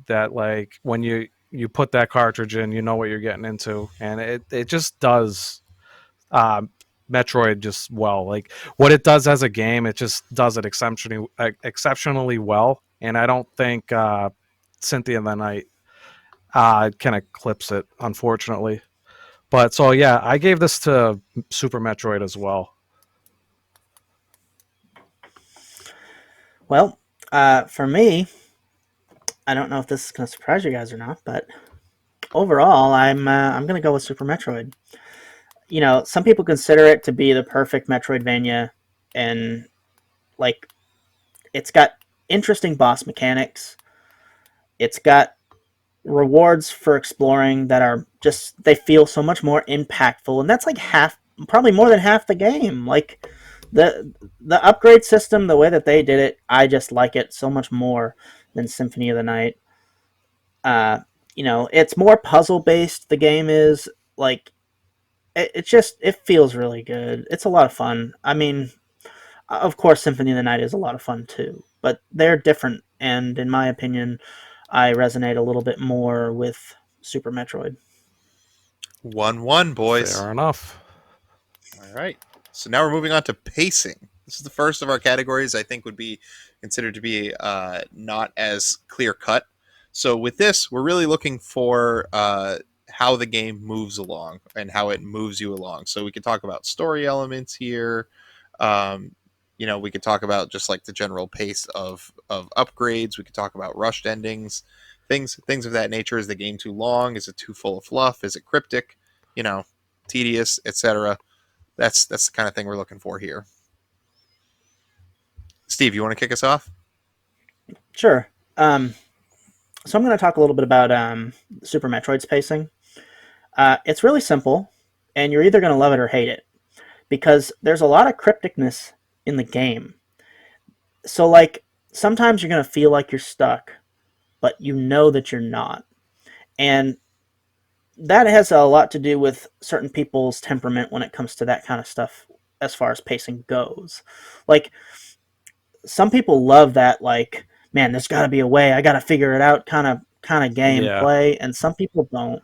that like when you put that cartridge in, you know what you're getting into, and it just does um, Metroid just well. Like what it does as a game, it just does it exceptionally well. And I don't think Cynthia of the Night can eclipse it, unfortunately. But so yeah, I gave this to Super Metroid as well. Well, for me, I don't know if this is going to surprise you guys or not, but overall, I'm going to go with Super Metroid. Some people consider it to be the perfect Metroidvania, and like it's got interesting boss mechanics. It's got rewards for exploring that are just they feel so much more impactful, and that's like half, probably more than half the game. Like the upgrade system, the way that they did it, I just like it so much more than Symphony of the Night. Uh, it's more puzzle based. The game is like it feels really good. It's a lot of fun. I mean, of course, Symphony of the Night is a lot of fun too, but they're different. And in my opinion, I resonate a little bit more with Super Metroid. 1-1, boys. Fair enough. All right. So now we're moving on to pacing. This is the first of our categories I think would be considered to be not as clear cut. So with this, we're really looking for how the game moves along and how it moves you along. So we could talk about story elements here. We could talk about just like the general pace of upgrades. We could talk about rushed endings, things of that nature. Is the game too long? Is it too full of fluff? Is it cryptic? Tedious, etc. That's the kind of thing we're looking for here. Steve, you want to kick us off? Sure. So I'm going to talk a little bit about Super Metroid's pacing. It's really simple, and you're either going to love it or hate it, because there's a lot of crypticness in the game. So, like, sometimes you're going to feel like you're stuck, but you know that you're not. And that has a lot to do with certain people's temperament when it comes to that kind of stuff as far as pacing goes. Like, some people love that, like, man, there's got to be a way, I got to figure it out kind of Yeah. gameplay, and some people don't.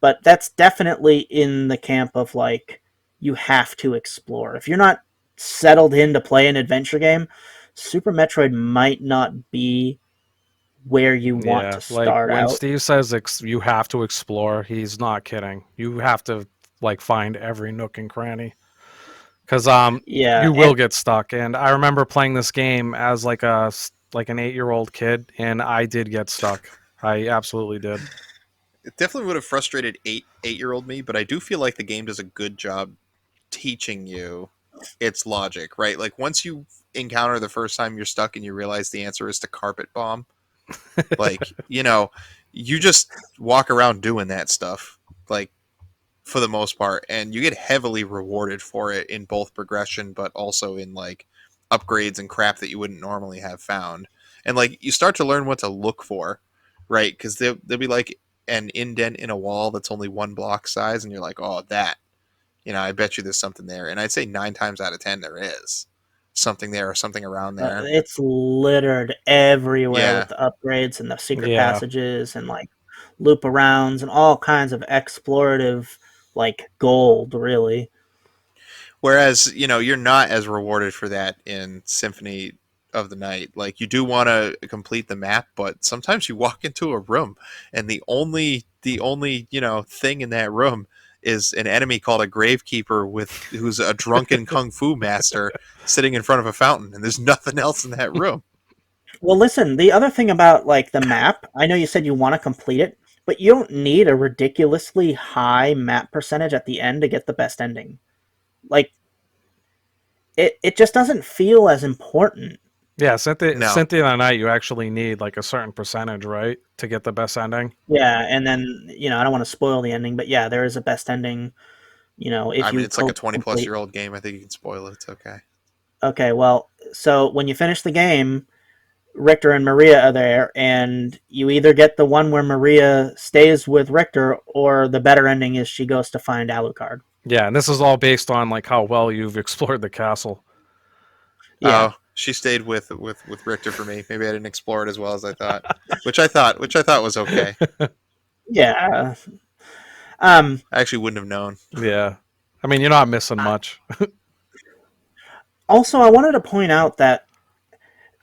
But that's definitely in the camp of like you have to explore. If you're not settled in to play an adventure game, Super Metroid might not be where you want Yeah, to like start when out. Steve says you have to explore, he's not kidding. You have to like find every nook and cranny because Yeah, you will and get stuck. And I remember playing this game as like an 8-year-old kid, and I did get stuck. I absolutely did. It definitely would have frustrated eight-year-old me, but I do feel like the game does a good job teaching you its logic, right? Like once you encounter the first time you're stuck and you realize the answer is to carpet bomb, like, you just walk around doing that stuff, like for the most part, and you get heavily rewarded for it in both progression, but also in like upgrades and crap that you wouldn't normally have found. And like you start to learn what to look for, right? Because there'll be like an indent in a wall that's only one block size, and you're like, oh, that, I bet you there's something there. And I'd say 9 times out of 10 there is something there or something around there. it's littered everywhere Yeah. with the upgrades and the secret Yeah, passages and like loop arounds and all kinds of explorative like gold, really. Whereas, you're not as rewarded for that in Symphony of the Night. Like you do want to complete the map, but sometimes you walk into a room and the only, thing in that room is an enemy called a gravekeeper who's a drunken kung fu master sitting in front of a fountain, and there's nothing else in that room. Well, listen, the other thing about like the map, I know you said you want to complete it, but you don't need a ridiculously high map percentage at the end to get the best ending. Like it just doesn't feel as important. yeah. Cynthia No. of the Night, you actually need like a certain percentage, right, to get the best ending. Yeah, and then, I don't want to spoil the ending, but yeah, there is a best ending if I mean, you it's like a 20 plus complete. year old game. I think you can spoil it. It's okay. Okay, well, so when you finish the game, Richter and Maria are there, and you either get the one where Maria stays with Richter, or the better ending is she goes to find Alucard. Yeah, and this is all based on like how well you've explored the castle. Yeah, Oh, she stayed with Richter for me. Maybe I didn't explore it as well as I thought, which I thought was okay. yeah. Um, I actually wouldn't have known. Yeah, I mean, you're not missing much. Also, I wanted to point out that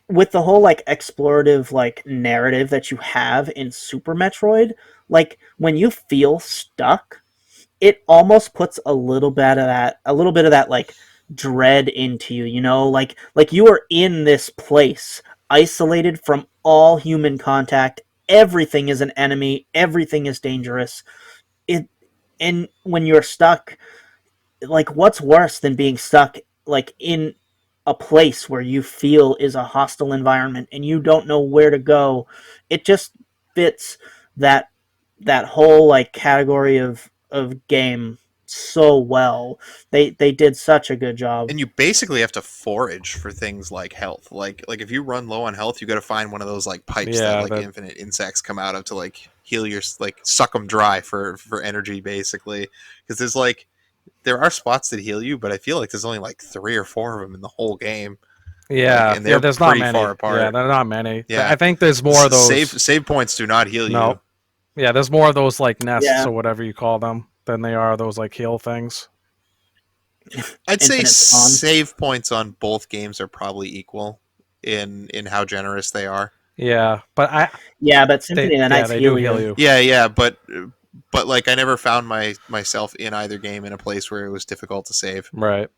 with the whole like explorative like narrative that you have in Super Metroid, like when you feel stuck, it almost puts a little bit of that like dread into you, like you are in this place isolated from all human contact. Everything is an enemy, everything is dangerous. It and when you're stuck, like what's worse than being stuck like in a place where you feel is a hostile environment and you don't know where to go. It just fits that whole like category of game so well. They did such a good job. And you basically have to forage for things like health. Like if you run low on health, you got to find one of those like pipes that Yeah, like infinite insects come out of to like heal your like suck them dry for energy basically. Because there are spots that heal you, but I feel like there's only like 3 or 4 of them in the whole game. Like, Yeah, and yeah. they're There's not pretty many. far Yeah, apart. there are not many. Yeah, I think there's more of save those. save points do not heal No, you. yeah, there's more of those like nests Yeah, or whatever you call them than they are those like heal things. I'd say infinite spawns. save points on both games are probably equal in how generous they are. Yeah, but Yeah, but Symphony of the Nights they do heal heal you. you. Yeah, but like I never found myself in either game in a place where it was difficult to save. Right.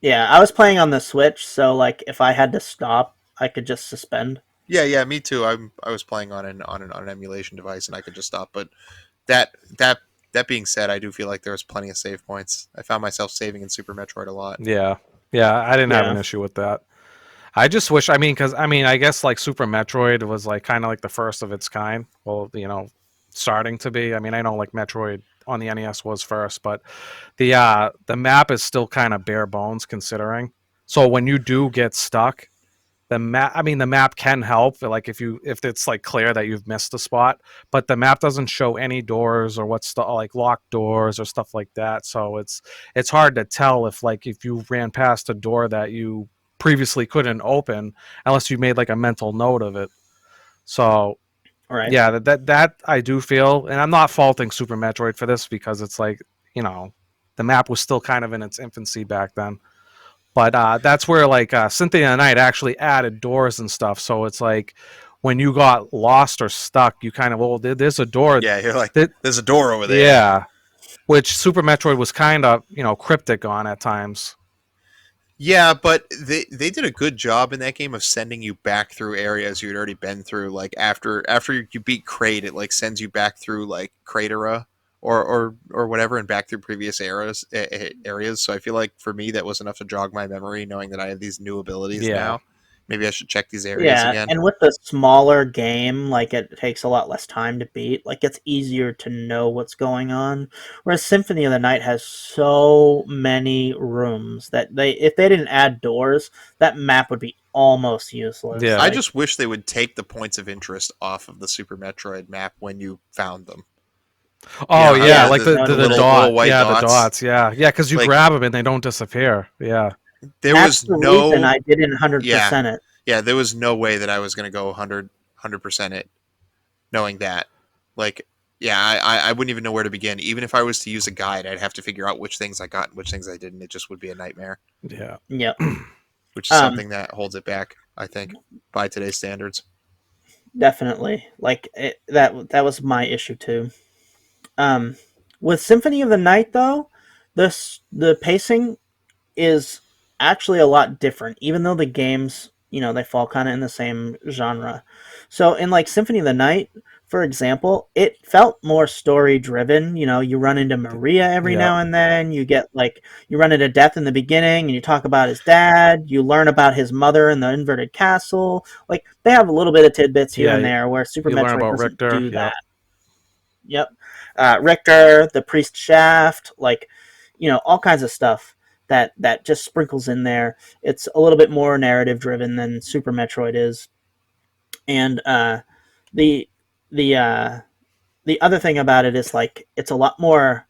Yeah, I was playing on the Switch, so like if I had to stop, I could just suspend. Yeah, me too. I was playing on an emulation device and I could just stop. But that that that being said, I do feel like there was plenty of save points. I found myself saving in Super Metroid a lot. Yeah. Yeah, I didn't have Yeah. an issue with that. I just wish, I guess like Super Metroid was like kind of like the first of its kind. Well, starting to be. I mean, I know like Metroid on the NES was first, but the map is still kind of bare bones considering. So when you do get stuck, the map can help like if it's like clear that you've missed a spot, but the map doesn't show any doors or what's the like locked doors or stuff like that. So it's hard to tell if you ran past a door that you previously couldn't open unless you made like a mental note of it. So Right. yeah, that I do feel, and I'm not faulting Super Metroid for this because it's like, the map was still kind of in its infancy back then. But that's where like Symphony of the Night actually added doors and stuff. So it's like when you got lost or stuck, you kind of, there's a door. Yeah, you're like, That, there's a door over there. yeah, which Super Metroid was kind of cryptic on at times. Yeah, but they did a good job in that game of sending you back through areas you'd already been through. Like after you beat Kraid, it like sends you back through like Cratera or whatever, and back through previous areas. So I feel like for me that was enough to jog my memory, knowing that I have these new abilities Yeah. now. Maybe I should check these areas Yeah, again. and with the smaller game, like it takes a lot less time to beat. Like it's easier to know what's going on. Whereas Symphony of the Night has so many rooms that if they didn't add doors, that map would be almost useless. Yeah. I just wish they would take the points of interest off of the Super Metroid map when you found them. Oh You know, yeah, yeah, like the little white yeah, dots. the dots, yeah, because you Like, grab them and they don't disappear. Yeah, there that's was the reason no I didn't 100% yeah it. yeah there was no way that I was going to go 100% it, knowing that. Like, yeah, I wouldn't even know where to begin. Even if I was to use a guide, I'd have to figure out which things I got and which things I didn't. It just would be a nightmare, yeah. Yep. which is something that holds it back, I think, by today's standards. Definitely. Like that was my issue too. Um, with Symphony of the Night though, the pacing is actually a lot different, even though the games, they fall kind of in the same genre. So in like Symphony of the Night, for example, it felt more story driven. You run into Maria every Yeah. now and then. You run into Death in the beginning, and you talk about his dad. You learn about his mother in the inverted castle. Like they have a little bit of tidbits here Yeah, and there where Super you learn Metroid about doesn't Richter. do Yep. that. Yep. Richter, the Priest Shaft, like, all kinds of stuff that just sprinkles in there. It's a little bit more narrative driven than Super Metroid is, and the the uh, the other thing about it is like it's a lot more.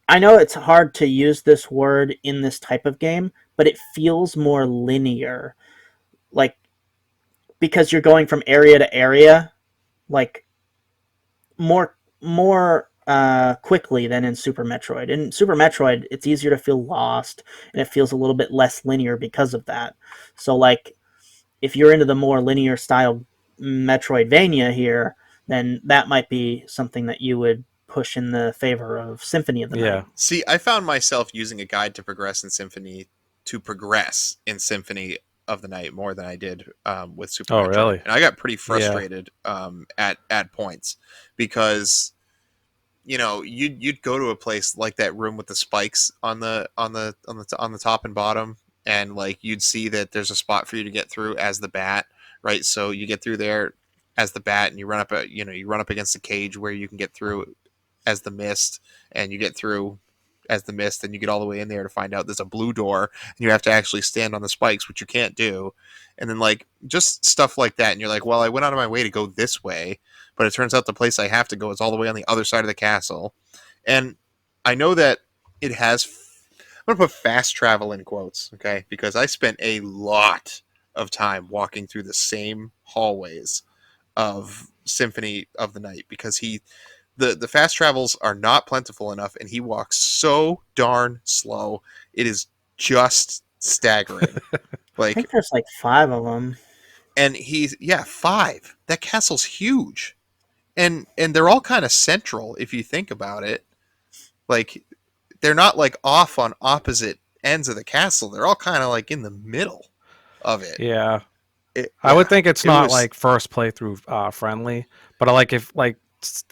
I know it's hard to use this word in this type of game, but it feels more linear, like because you're going from area to area, like more quickly than in Super Metroid. In Super Metroid, it's easier to feel lost, and it feels a little bit less linear because of that. So, like, if you're into the more linear style Metroidvania here, then that might be something that you would push in the favor of Symphony of the Yeah. Night. See, I found myself using a guide to progress in Symphony of the Night more than I did with Super Oh, Metroid, really? and I got pretty Yeah. frustrated at points because you'd go to a place like that room with the spikes on the top and bottom, and like you'd see that there's a spot for you to get through as the bat, right? So you get through there as the bat, and you run up against a cage where you can get through as the mist, and you get through as the mist, and you get all the way in there to find out there's a blue door, and you have to actually stand on the spikes, which you can't do. And then like just stuff like that, and you're like, well, I went out of my way to go this way, but it turns out the place I have to go is all the way on the other side of the castle. And I know that it has. I'm gonna put fast travel in quotes, okay? Because I spent a lot of time walking through the same hallways of Symphony of the Night because the fast travels are not plentiful enough, and he walks so darn slow. It is just staggering. I Like, think there's like 5 of them. and five. That castle's huge, and they're all kind of central if you think about it. Like, they're not like off on opposite ends of the castle. They're all kind of like in the middle of it. Yeah. I Yeah, would think it's it not was. like first playthrough friendly, but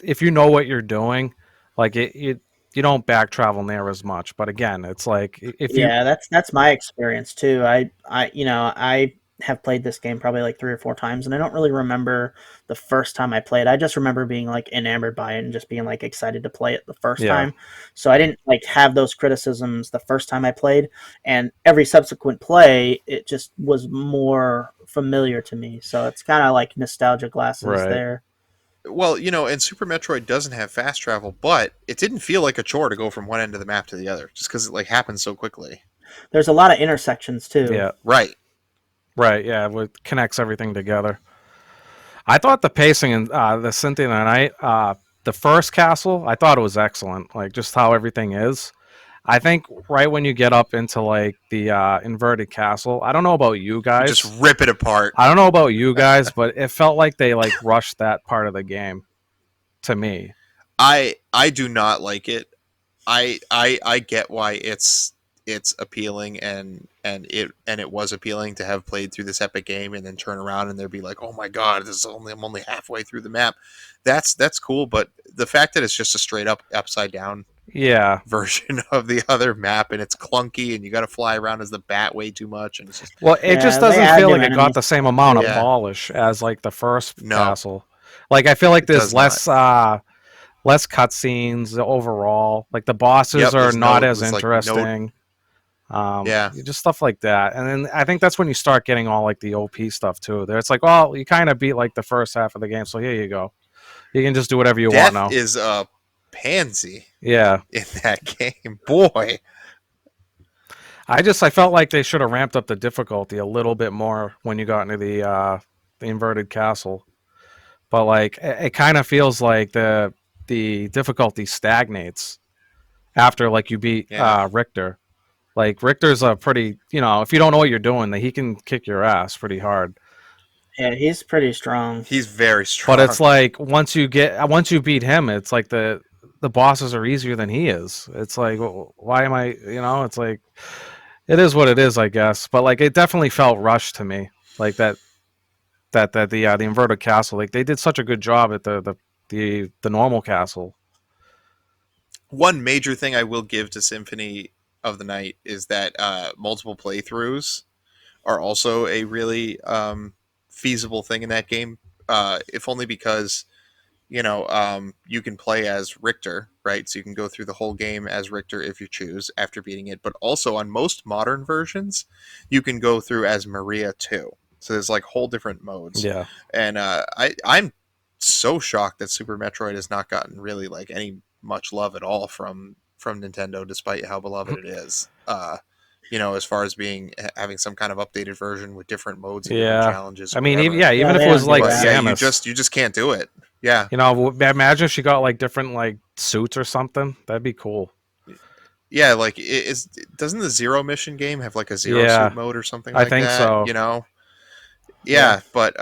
if you know what you're doing, like you don't back travel near as much. But again, it's like if you Yeah, that's my experience too. I have played this game probably like 3 or 4 times, and I don't really remember the first time I played. I just remember being like enamored by it and just being like excited to play it the first yeah, time. So I didn't like have those criticisms the first time I played, and every subsequent play, it just was more familiar to me. So it's kind of like nostalgia glasses right. there. Well, and Super Metroid doesn't have fast travel, but it didn't feel like a chore to go from one end of the map to the other, just because it like happens so quickly. There's a lot of intersections too. Yeah, Right. right. Yeah, it connects everything together. I thought the pacing in the Symphony of the Night, the first castle, I thought it was excellent. Like just how everything is. I think right when you get up into like the inverted castle, I don't know about you You guys. just rip it apart. I don't know about you guys, but it felt like they like rushed that part of the game to me. I do not like it. I get why it's appealing, and it was appealing to have played through this epic game and then turn around and they'd be like, oh my god, I'm only halfway through the map. That's cool, but the fact that it's just a straight up upside down Yeah, version of the other map, and it's clunky, and you got to fly around as the bat way too much, and it's just well, it just Yeah, they doesn't add feel new like it got enemies. the same amount of Yeah. polish as like the first No. castle. Like I feel like It there's does not. less cutscenes overall. Like the bosses Yep, are not as there's like no. interesting. Yeah. Just stuff like that, and then I think that's when you start getting all like the OP stuff too. There, it's like, well, you kind of beat like the first half of the game, so here you go. You can just do whatever you want Death now. is a pansy Yeah, in that game. Boy. I felt like they should have ramped up the difficulty a little bit more when you got into the inverted castle. But like it kind of feels like the difficulty stagnates after like you beat Yeah. Richter. Like Richter's a pretty, if you don't know what you're doing, he can kick your ass pretty hard. Yeah, he's pretty strong. He's very strong. But it's like once you beat him, it's like the bosses are easier than he is. It's like why am I? It's like it is what it is, I guess. But like it definitely felt rushed to me. Like the inverted castle. Like they did such a good job at the normal castle. One major thing I will give to Symphony of the Night is that multiple playthroughs are also a really feasible thing in that game. If only because you can play as Richter, right? So you can go through the whole game as Richter if you choose after beating it. But also on most modern versions, you can go through as Maria too. So there's like whole different modes. Yeah. And I'm so shocked that Super Metroid has not gotten really like any much love at all from Nintendo, despite how beloved it is. As far as having some kind of updated version with different modes and different Yeah. challenges I or mean, whatever. Yeah, even if they it was don't do like But that. yeah, Samus, you just can't do it. Yeah. imagine if she got like different like suits or something. That'd be cool. Yeah, like doesn't the Zero Mission game have like a zero suit Yeah, mode or something I like think that? so. Yeah. Yeah, but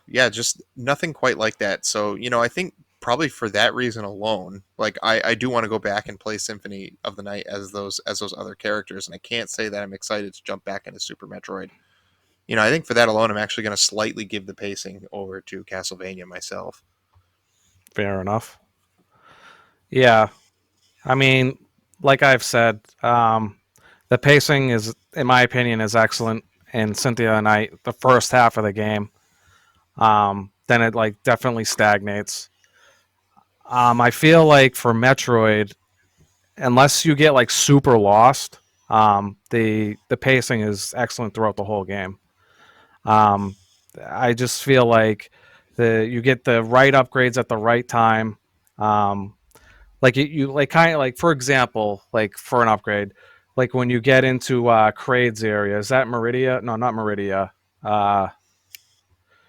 yeah, just nothing quite like that. So, I think probably for that reason alone, like I do want to go back and play Symphony of the Night as those other characters, and I can't say that I'm excited to jump back into Super Metroid. I think for that alone, I'm actually going to slightly give the pacing over to Castlevania myself. Fair enough. Yeah, I mean, like I've said, the pacing is, in my opinion, is excellent in Cynthia and I. The first half of the game, then it like definitely stagnates. I feel like for Metroid, unless you get like super lost, the pacing is excellent throughout the whole game. Um, I just feel like you get the right upgrades at the right time. Um, like you like kind of like, for example, like for an upgrade, like when you get into Kraid's area, is that Meridia? No, not Meridia. Uh,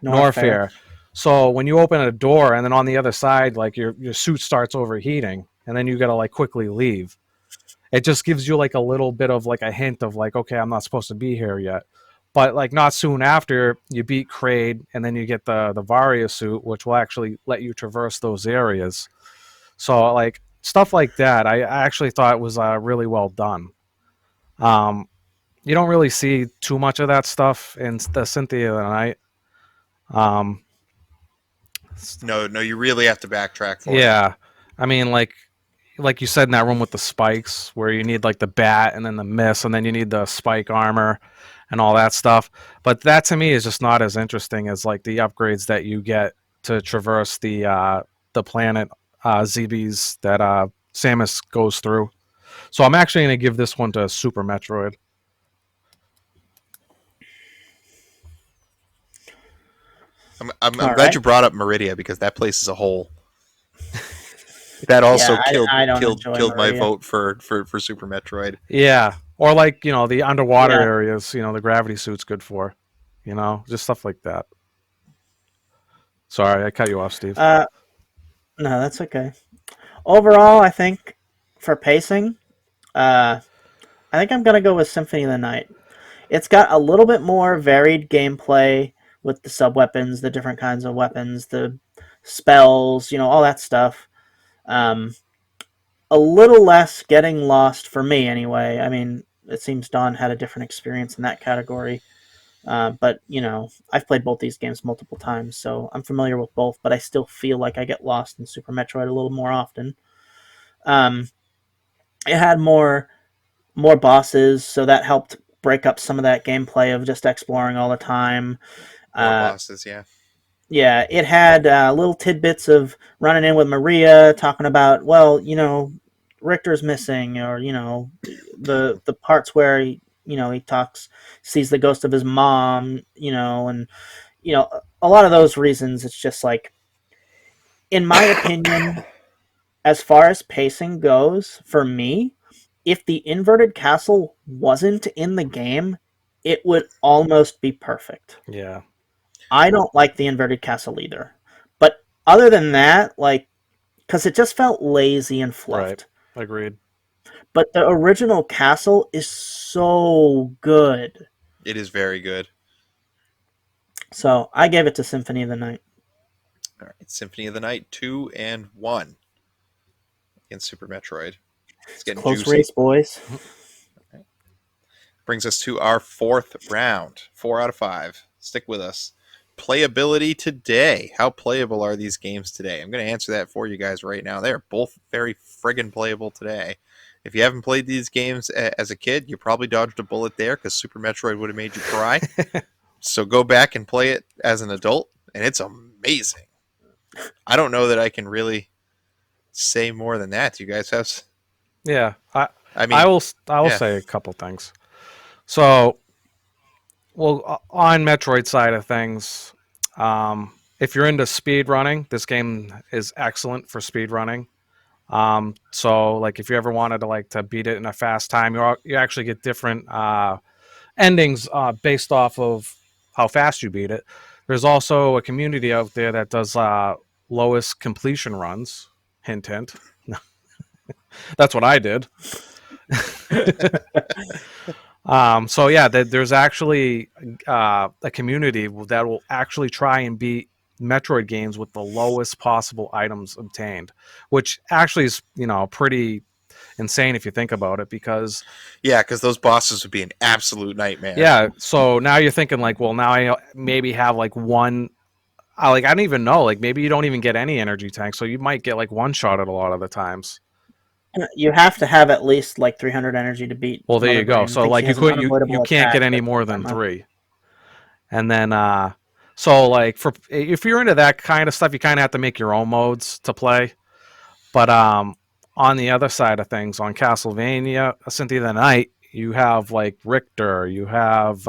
Norfair. Norfair. So when you open a door and then on the other side, like your suit starts overheating, and then you gotta like quickly leave. It just gives you like a little bit of like a hint of like, okay, I'm not supposed to be here yet. But like not soon after you beat Kraid, and then you get the Varia suit, which will actually let you traverse those areas. So like stuff like that, I actually thought was really well done. Um, you don't really see too much of that stuff in the Cynthia of the Night. Um, No, no, you really have to backtrack for it. yeah, I mean like you said in that room with the spikes, where you need like the bat and then the miss, and then you need the spike armor and all that stuff. But that to me is just not as interesting as like the upgrades that you get to traverse the planet ZBs that Samus goes through. So I'm actually going to give this one to Super Metroid. I'm All glad right. you brought up Meridia because that place is a whole. That also Yeah, I don't enjoy killed my Maria. vote for Super Metroid. Yeah, or like the underwater Yeah. areas. The gravity suit's good for. Just stuff like that. Sorry, I cut you off, Steve. No, that's okay. Overall, I think for pacing, I think I'm gonna go with Symphony of the Night. It's got a little bit more varied gameplay with the sub weapons, the different kinds of weapons, the spells, all that stuff. Um, a little less getting lost for me, anyway. I mean, it seems Don had a different experience in that category. But I've played both these games multiple times, so I'm familiar with both. But I still feel like I get lost in Super Metroid a little more often. Um, it had more bosses, so that helped break up some of that gameplay of just exploring all the time. More Uh, bosses, yeah. yeah, it had little tidbits of running in with Maria, talking about, well, Richter's missing, or the parts where he talks, sees the ghost of his mom, and a lot of those reasons. It's just like, in my opinion, as far as pacing goes, for me, if the inverted castle wasn't in the game, it would almost be perfect. Yeah, I don't like the inverted castle either. But other than that, like, because it just felt lazy and right. fluffed. Agreed. But the original castle is so good. It is very good. So I gave it to Symphony of the Night. All right, Symphony of the Night 2 and 1 against Super Metroid. It's getting Close juicy. race, boys. Brings us to our fourth round. 4 out of 5. Stick with us. Playability today. How playable are these games today? I'm going to answer that for you guys right now. They're both very friggin' playable today. If you haven't played these games as a kid, you probably dodged a bullet there because Super Metroid would have made you cry. So go back and play it as an adult, and it's amazing. I don't know that I can really say more than that. Do you guys have? Yeah, I I mean, will I will yeah, say a couple things. So, well, on Metroid side of things, if you're into speed running, this game is excellent for speed running. So like if you ever wanted to like to beat it in a fast time, you actually get different endings based off of how fast you beat it. There's also a community out there that does lowest completion runs. Hint, hint. That's what I did. So yeah, there's actually a community that will actually try and beat Metroid games with the lowest possible items obtained, which actually is pretty insane if you think about it. Because yeah, because those bosses would be an absolute nightmare. yeah, so now you're thinking like, well, now I maybe have like one. Like I don't even know. Like maybe you don't even get any energy tank, so you might get like one shot at a lot of the times. You have to have at least like 300 energy to beat Well, there Mother you go. Brain. I So think like she has an you unavoidable can't get attack any that's more that than much. 3. And then so like for if you're into that kind of stuff, you kind of have to make your own modes to play. But on the other side of things, on Castlevania, Symphony of the Night, you have like Richter, you have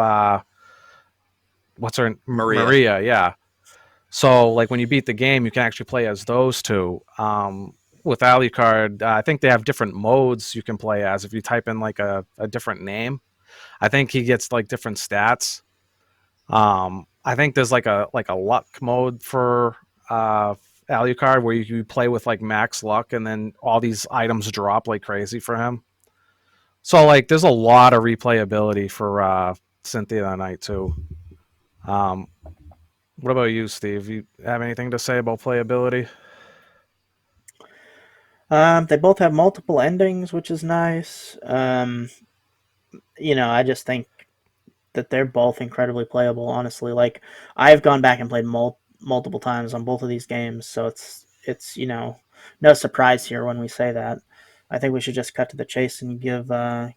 what's her Maria. Maria, yeah. So like when you beat the game, you can actually play as those two. With Alucard, I think they have different modes you can play as. If you type in like a different name, I think he gets like different stats. I think there's like a luck mode for Alucard where you play with like max luck, and then all these items drop like crazy for him. So like there's a lot of replayability for Cynthia that night too. Um, what about you, Steve? You have anything to say about playability? They both have multiple endings, which is nice. I just think that they're both incredibly playable. Honestly, like I've gone back and played multiple times on both of these games, so it's no surprise here when we say that. I think we should just cut to the chase and give out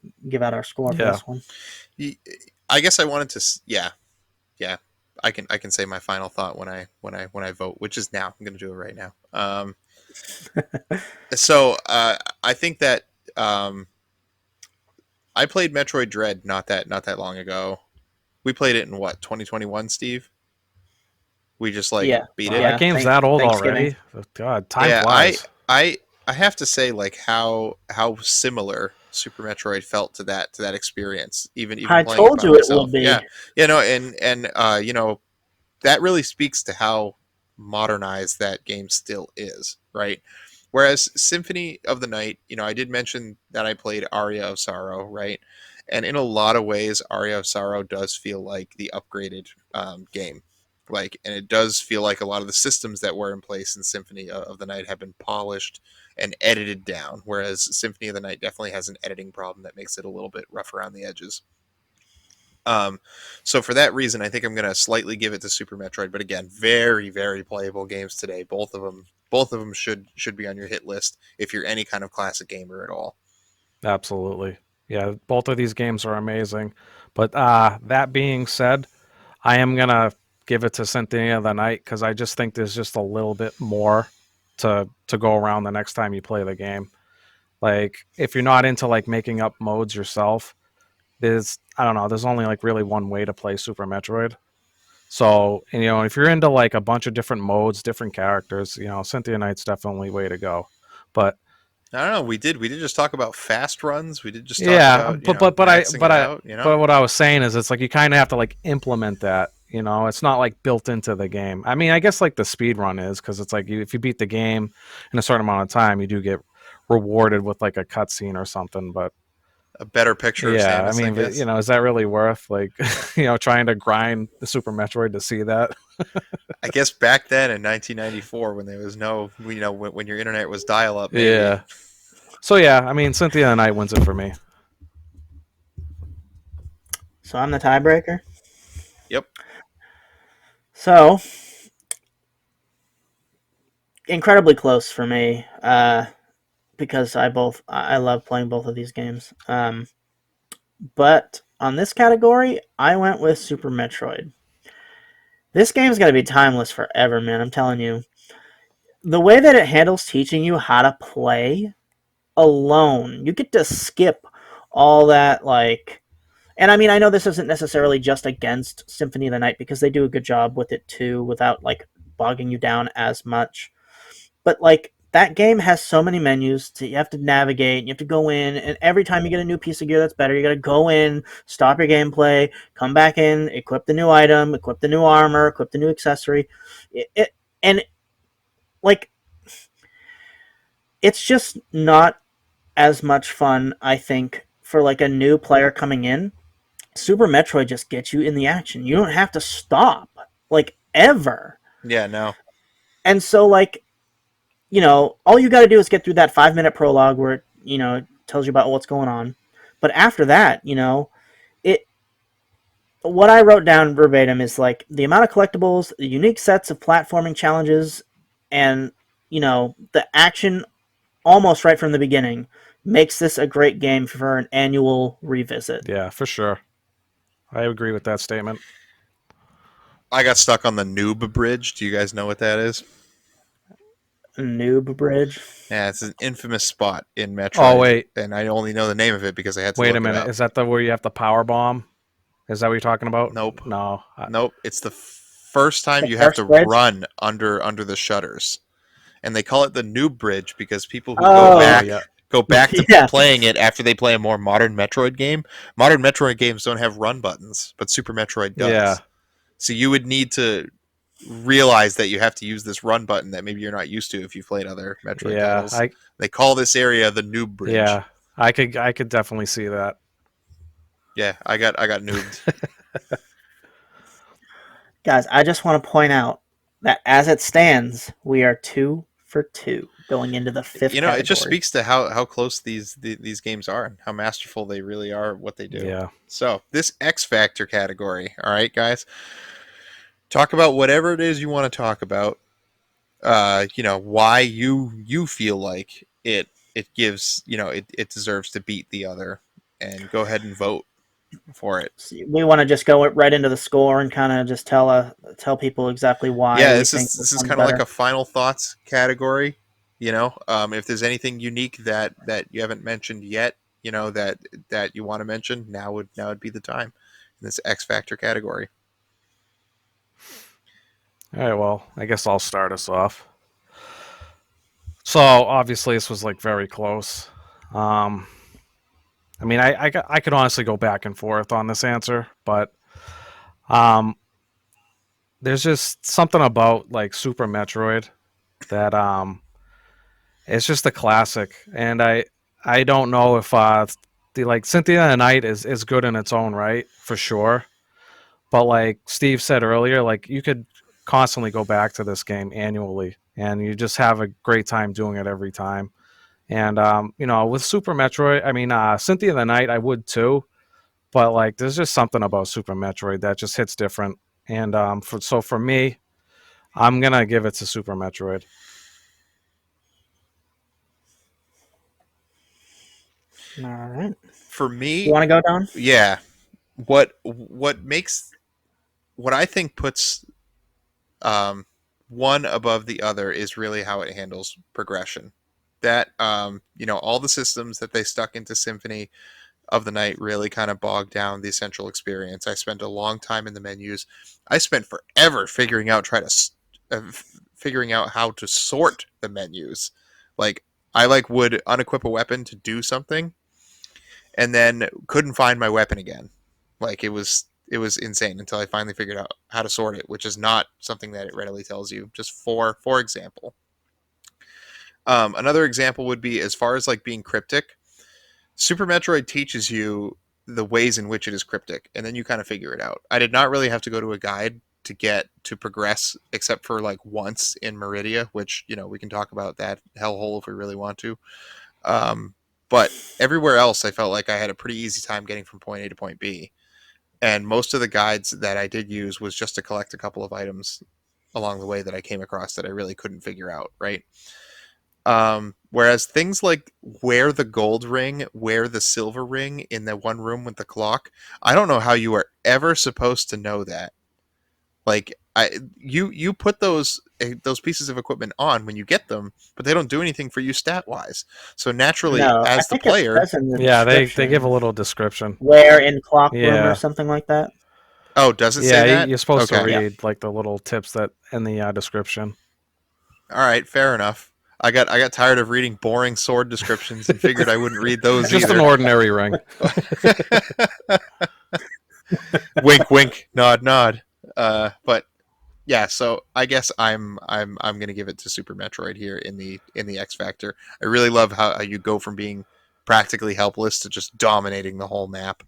our score for Yeah, this one. I guess I wanted to. Yeah, yeah. I can say my final thought when I vote, which is now. I'm going to do it right now. So I think that um, I played Metroid Dread not that long ago. We played it in what 2021, Steve. We just like Yeah, beat it. that yeah. game's that old Thanksgiving. already. God, time Yeah, flies. I have to say like how similar Super Metroid felt to that experience, even I playing it told by you it would myself. Yeah, be. and that really speaks to how modernized that game still is, right? Whereas Symphony of the Night, I did mention that I played Aria of Sorrow, right? And in a lot of ways, Aria of Sorrow does feel like the upgraded game. Like, and it does feel like a lot of the systems that were in place in Symphony of the Night have been polished and edited down, whereas Symphony of the Night definitely has an editing problem that makes it a little bit rough around the edges. Um, so for that reason, I think I'm going to slightly give it to Super Metroid. But again, very, very playable games today. Both of them should be on your hit list if you're any kind of classic gamer at all. Absolutely. Yeah, both of these games are amazing. But that being said, I am gonna give it to Symphony of the Night because I just think there's just a little bit more to go around the next time you play the game. Like if you're not into like making up modes yourself, there's I don't know, there's only like really one way to play Super Metroid. So, if you're into like a bunch of different modes, different characters, Cynthia Knight's definitely way to go. But I don't know. We did just talk about fast runs. We did just talk yeah, about maxing but it I out. but what I was saying is it's like you kind of have to like implement that. It's not like built into the game. I mean, I guess like the speed run is because it's like if you beat the game in a certain amount of time, you do get rewarded with like a cutscene or something. But A better picture of yeah, I Samus, I mean, guess. is that really worth like trying to grind the Super Metroid to see that? I guess back then in 1994, when there was no, when your internet was dial up, maybe. Yeah. So yeah, I mean, Cynthia and Night wins it for me. So I'm the tiebreaker. Yep. So incredibly close for me because I love playing both of these games. But on this category, I went with Super Metroid. This game's gonna be timeless forever, man. I'm telling you. the way that it handles teaching you how to play alone, you get to skip all that, like, and I mean, I know this isn't necessarily just against Symphony of the Night because they do a good job with it too without like bogging you down as much. But like that game has so many menus that you have to navigate, you have to go in, and every time you get a new piece of gear that's better, you got to go in, stop your gameplay, come back in, equip the new item, equip the new armor, equip the new accessory. And like it's just not as much fun, I think, for like a new player coming in. Super Metroid just gets you in the action. You don't have to stop, like, ever. Yeah, no. And so, like, all you got to do is get through that 5-minute prologue where it tells you about what's going on. But after that, it. What I wrote down verbatim is like the amount of collectibles, the unique sets of platforming challenges, and the action almost right from the beginning makes this a great game for an annual revisit. Yeah, for sure. I agree with that statement. I got stuck on the noob bridge. Do you guys know what that is? Noob Bridge. Yeah, it's an infamous spot in Metroid. Oh, wait. And I only know the name of it because I had to Wait look a minute. it up. Is that the where you have the power bomb? Is that what you're talking about? Nope. No. Nope. It's the first time The you have first to bridge? run under the shutters. And they call it the noob bridge because people who Oh, go back to Yeah. playing it after they play a more modern Metroid game. Modern Metroid games don't have run buttons, but Super Metroid does. Yeah. So you would need to realize that you have to use this run button that maybe you're not used to if you've played other Metroid titles. They call this area the noob bridge. Yeah, I could definitely see that. Yeah, I got noobed. Guys, I just want to point out that as it stands, we are 2 for 2 going into the fifth category. It just speaks to how close these games are and how masterful they really are at what they do. Yeah. So this X Factor category, all right, guys, talk about whatever it is you want to talk about. Why you feel like it gives, it deserves to beat the other, and go ahead and vote for it. We want to just go right into the score and kind of just tell people exactly why. Yeah, we this think is kind of like a final thoughts category. If there's anything unique that you haven't mentioned yet, that you want to mention, now would be the time in this X Factor category. All right, well, I guess I'll start us off. So obviously this was like very close. I mean, I could honestly go back and forth on this answer, but there's just something about like Super Metroid that it's just a classic, and I don't know if the like Symphony of the Night is good in its own right for sure, but like Steve said earlier, like you could constantly go back to this game annually, and you just have a great time doing it every time. And with Super Metroid, I mean, Symphony of the Night, I would too, but like there's just something about Super Metroid that just hits different. And for me, I'm gonna give it to Super Metroid. All right. For me, You want to go down? Yeah. What I think puts one above the other is really how it handles progression. That all the systems that they stuck into Symphony of the Night really kind of bogged down the essential experience. I spent a long time in the menus. I spent forever figuring out how to sort the menus. Like I would unequip a weapon to do something, and then couldn't find my weapon again. Like it was insane until I finally figured out how to sort it, which is not something that it readily tells you. Just for example. Another example would be as far as like being cryptic. Super Metroid teaches you the ways in which it is cryptic, and then you kind of figure it out. I did not really have to go to a guide to progress, except for like once in Meridia, which we can talk about that hellhole if we really want to. But everywhere else, I felt like I had a pretty easy time getting from point A to point B. And most of the guides that I did use was just to collect a couple of items along the way that I came across that I really couldn't figure out, right? Whereas things like where the gold ring, where the silver ring in the one room with the clock, I don't know how you are ever supposed to know that Like you put those pieces of equipment on when you get them, but they don't do anything for you stat wise. So naturally, No, I as the think it player, says in the Yeah, they give a description little description. where in Clock Room or Yeah, something like that. oh, does it say yeah, that? you're supposed to Okay, Yeah. read like the little tips that in the description. all right, fair enough. I got tired of reading boring sword descriptions and figured I wouldn't read those Just an either. ordinary ring. Wink, wink, nod, nod. But yeah, so I guess I'm gonna give it to Super Metroid here in the X Factor. I really love how you go from being practically helpless to just dominating the whole map.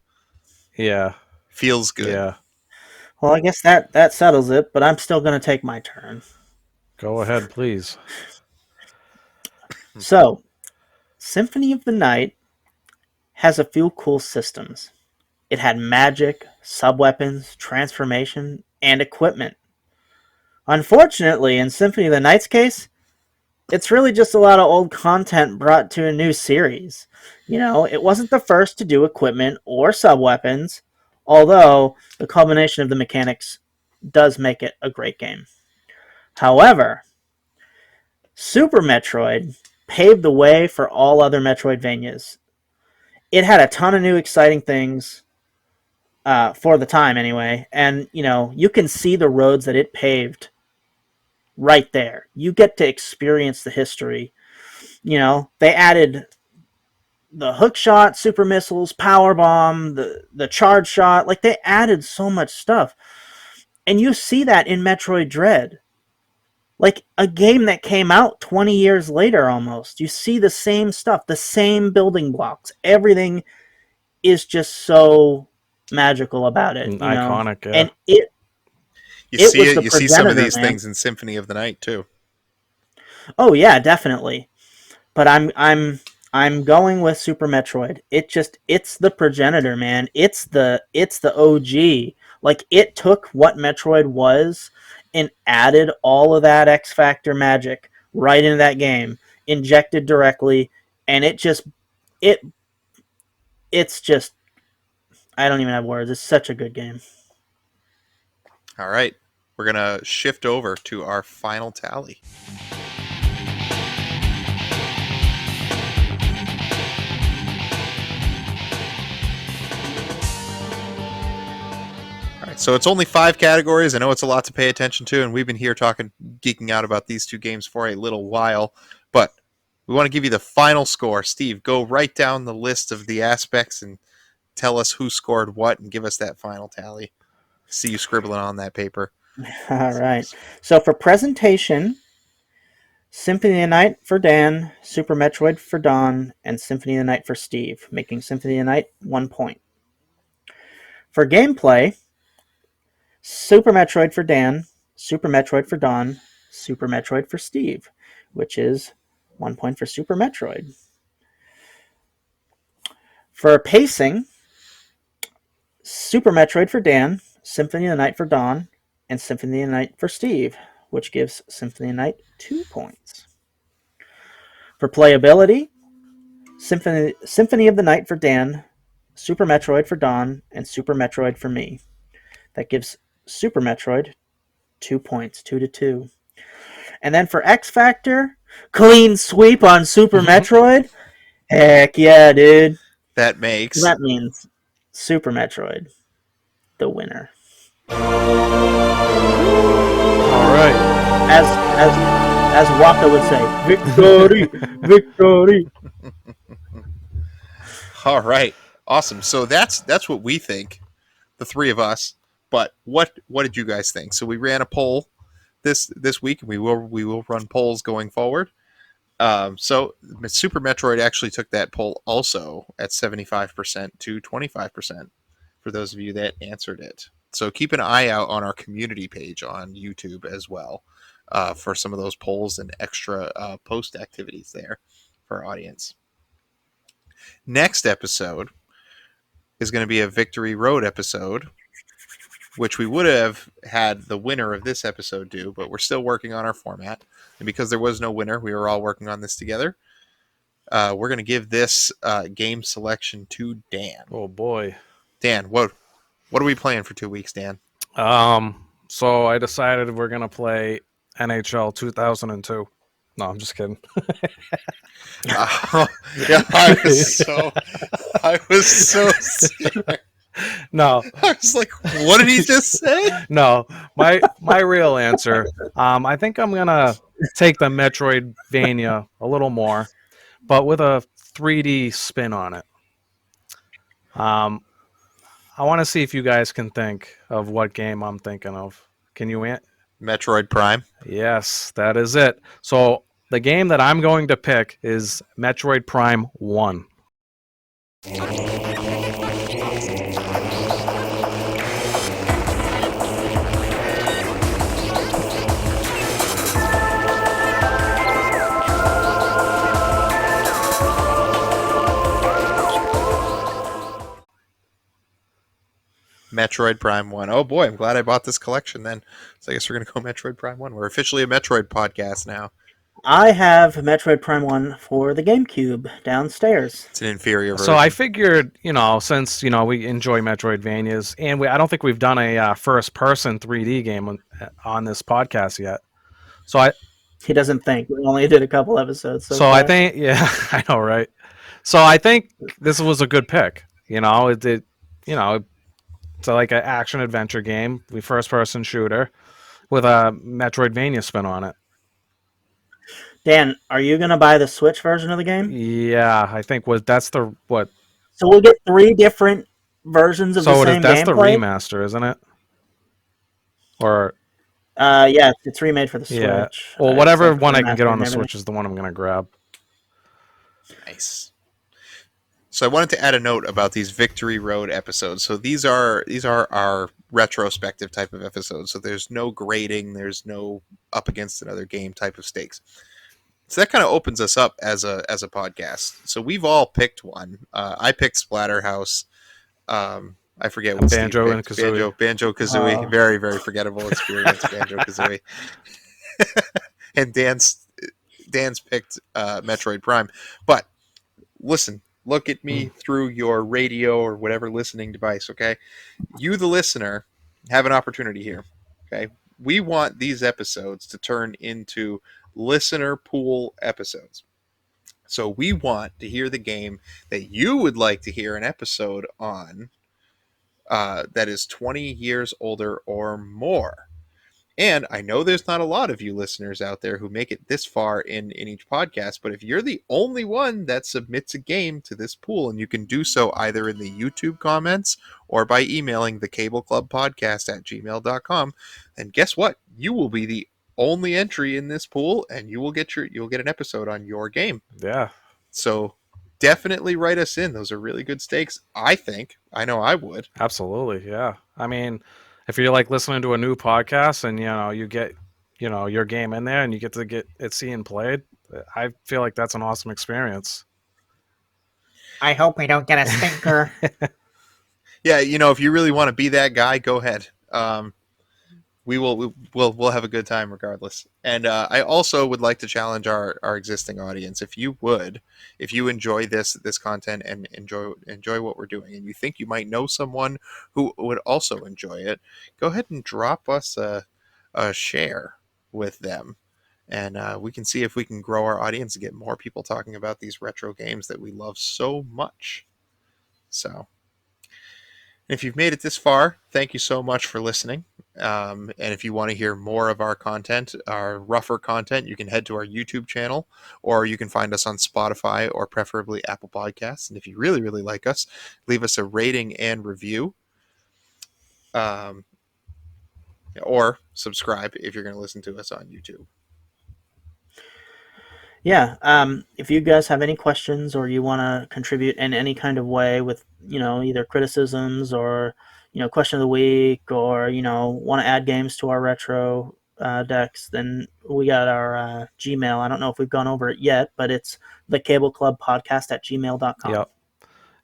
Yeah, Feels good. yeah. Well, I guess that settles it, but I'm still going to take my turn. Go ahead, please. So, Symphony of the Night has a few cool systems. It had magic, sub-weapons, transformation, and equipment. Unfortunately, in Symphony of the Night's case, it's really just a lot of old content brought to a new series. It wasn't the first to do equipment or sub-weapons, although the combination of the mechanics does make it a great game. However, Super Metroid paved the way for all other Metroidvanias. It had a ton of new exciting things for the time anyway, and you can see the roads that it paved right there. You get to experience the history. They added the hook shot, super missiles, power bomb, the charge shot. Like, they added so much stuff, and you see that in Metroid Dread. Like, a game that came out 20 years later almost. You see the same stuff, the same building blocks. Everything is just so magical about it, Iconic, yeah. And it You it see was it. the You see some of progenitor, these man. things in Symphony of the Night too. Oh yeah, definitely. But I'm going with Super Metroid. It's the progenitor, man. It's the OG. Like, it took what Metroid was and added all of that X Factor magic right into that game, injected directly, and it it's just, I don't even have words. It's such a good game. All right, we're gonna shift over to our final tally. All right, so it's only 5 categories. I know it's a lot to pay attention to, and we've been here geeking out about these 2 games for a little while, but we want to give you the final score. Steve, go right down the list of the aspects and tell us who scored what and give us that final tally. See you scribbling on that paper. All right. So for presentation, Symphony of the Night for Dan, Super Metroid for Don, and Symphony of the Night for Steve, making Symphony of the Night 1 point. For gameplay, Super Metroid for Dan, Super Metroid for Don, Super Metroid for Steve, which is 1 point for Super Metroid. For pacing, Super Metroid for Dan, Symphony of the Night for Don, and Symphony of the Night for Steve, which gives Symphony of the Night 2 points. For playability, Symphony of the Night for Dan, Super Metroid for Don, and Super Metroid for me. That gives Super Metroid 2 points, 2-2. And then for X Factor, clean sweep on Super Metroid. Heck yeah, dude. That makes That means Super Metroid, the winner. All right. As Waka would say, victory, victory. all right. Awesome. So that's what we think, the 3 of us. But what did you guys think? So we ran a poll this week, and we will run polls going forward. So Super Metroid actually took that poll also at 75% to 25% for those of you that answered it. So keep an eye out on our community page on YouTube as well for some of those polls and extra post activities there for our audience. Next episode is going to be a Victory Road episode, which we would have had the winner of this episode do, but we're still working on our format. And because there was no winner, we were all working on this together. We're going to give this game selection to Dan. Oh boy. Dan, what are we playing for 2 weeks, Dan? So I decided we're gonna play NHL 2002. No, I'm just kidding. Oh, yeah, I was so scared. No, I was like, what did he just say? no. My real answer. I think I'm gonna take the Metroidvania a little more, but with a 3D spin on it. Um, I want to see if you guys can think of what game I'm thinking of. Can you? Metroid Prime. Yes, that is it. So the game that I'm going to pick is Metroid Prime 1. Metroid Prime 1. Oh boy, I'm glad I bought this collection then. So I guess we're going to go Metroid Prime 1. We're officially a Metroid podcast now. I have Metroid Prime 1 for the GameCube downstairs. It's an inferior version. So I figured, since we enjoy Metroidvanias, and I don't think we've done a first-person 3D game on this podcast yet. So He doesn't think. We only did a couple episodes. So I think, yeah, I know, right? So I think this was a good pick. It's like an action adventure game, the first-person shooter with a Metroidvania spin on it. Dan, are you going to buy the Switch version of the game? Yeah, I think that's the what. So we'll get 3 different versions of the same that's gameplay? the remaster, isn't it? Or yeah, it's remade for the Switch. yeah, well, whatever one I can get on the Switch is the one I'm going to grab. Nice. So I wanted to add a note about these Victory Road episodes. So these are our retrospective type of episodes. So there's no grading, there's no up against another game type of stakes. So that kind of opens us up as a so we've all picked one. I picked Splatterhouse. I forget what Banjo Steve and picked. Kazooie. Banjo Kazooie. Very, very forgettable experience. Banjo Kazooie. And Dan's picked Metroid Prime. But listen, look at me through your radio or whatever listening device. Okay, you, the listener, have an opportunity here. Okay, we want these episodes to turn into listener pool episodes. So we want to hear the game that you would like to hear an episode on that is 20 years older or more. And I know there's not a lot of you listeners out there who make it this far in each podcast, but if you're the only one that submits a game to this pool, and you can do so either in the YouTube comments or by emailing thecableclubpodcast@gmail.com, then guess what? You will be the only entry in this pool, and you'll get an episode on your game. Yeah. So definitely write us in. Those are really good stakes, I think. I know I would. Absolutely, yeah. I mean, if you're like listening to a new podcast and you get your game in there and you get to get it seen played, I feel like that's an awesome experience. I hope we don't get a stinker. Yeah, if you really want to be that guy, go ahead. We'll have a good time regardless. And I also would like to challenge our existing audience. If you enjoy this content and enjoy what we're doing, and you think you might know someone who would also enjoy it, go ahead and drop us a share with them, and we can see if we can grow our audience and get more people talking about these retro games that we love so much. So, if you've made it this far, thank you so much for listening. And if you want to hear more of our content, our rougher content, you can head to our YouTube channel, or you can find us on Spotify or preferably Apple Podcasts. And if you really, really like us, leave us a rating and review. Or subscribe if you're going to listen to us on YouTube. Yeah, if you guys have any questions or you want to contribute in any kind of way with, either criticisms or, question of the week, or, want to add games to our retro decks, then we got our Gmail. I don't know if we've gone over it yet, but it's thecableclubpodcast@gmail.com. Yep.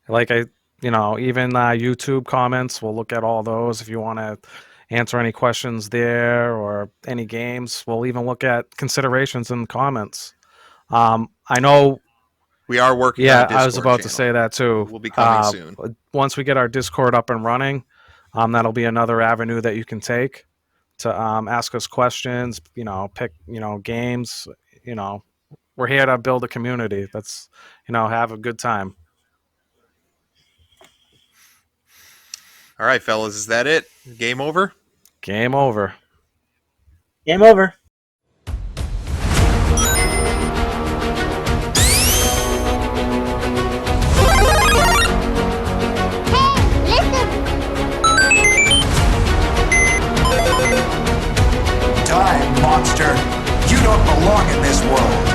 Like even YouTube comments, we'll look at all those if you want to answer any questions there or any games. We'll even look at considerations in the comments. I know we are working. Yeah, on a Discord I was about channel. to say that too. We'll be coming soon. Once we get our Discord up and running, that'll be another avenue that you can take to ask us questions, pick, games. We're here to build a community. That's, have a good time. All right, fellas, is that it? Game over? Game over. Game over. Die, monster! You don't belong in this world!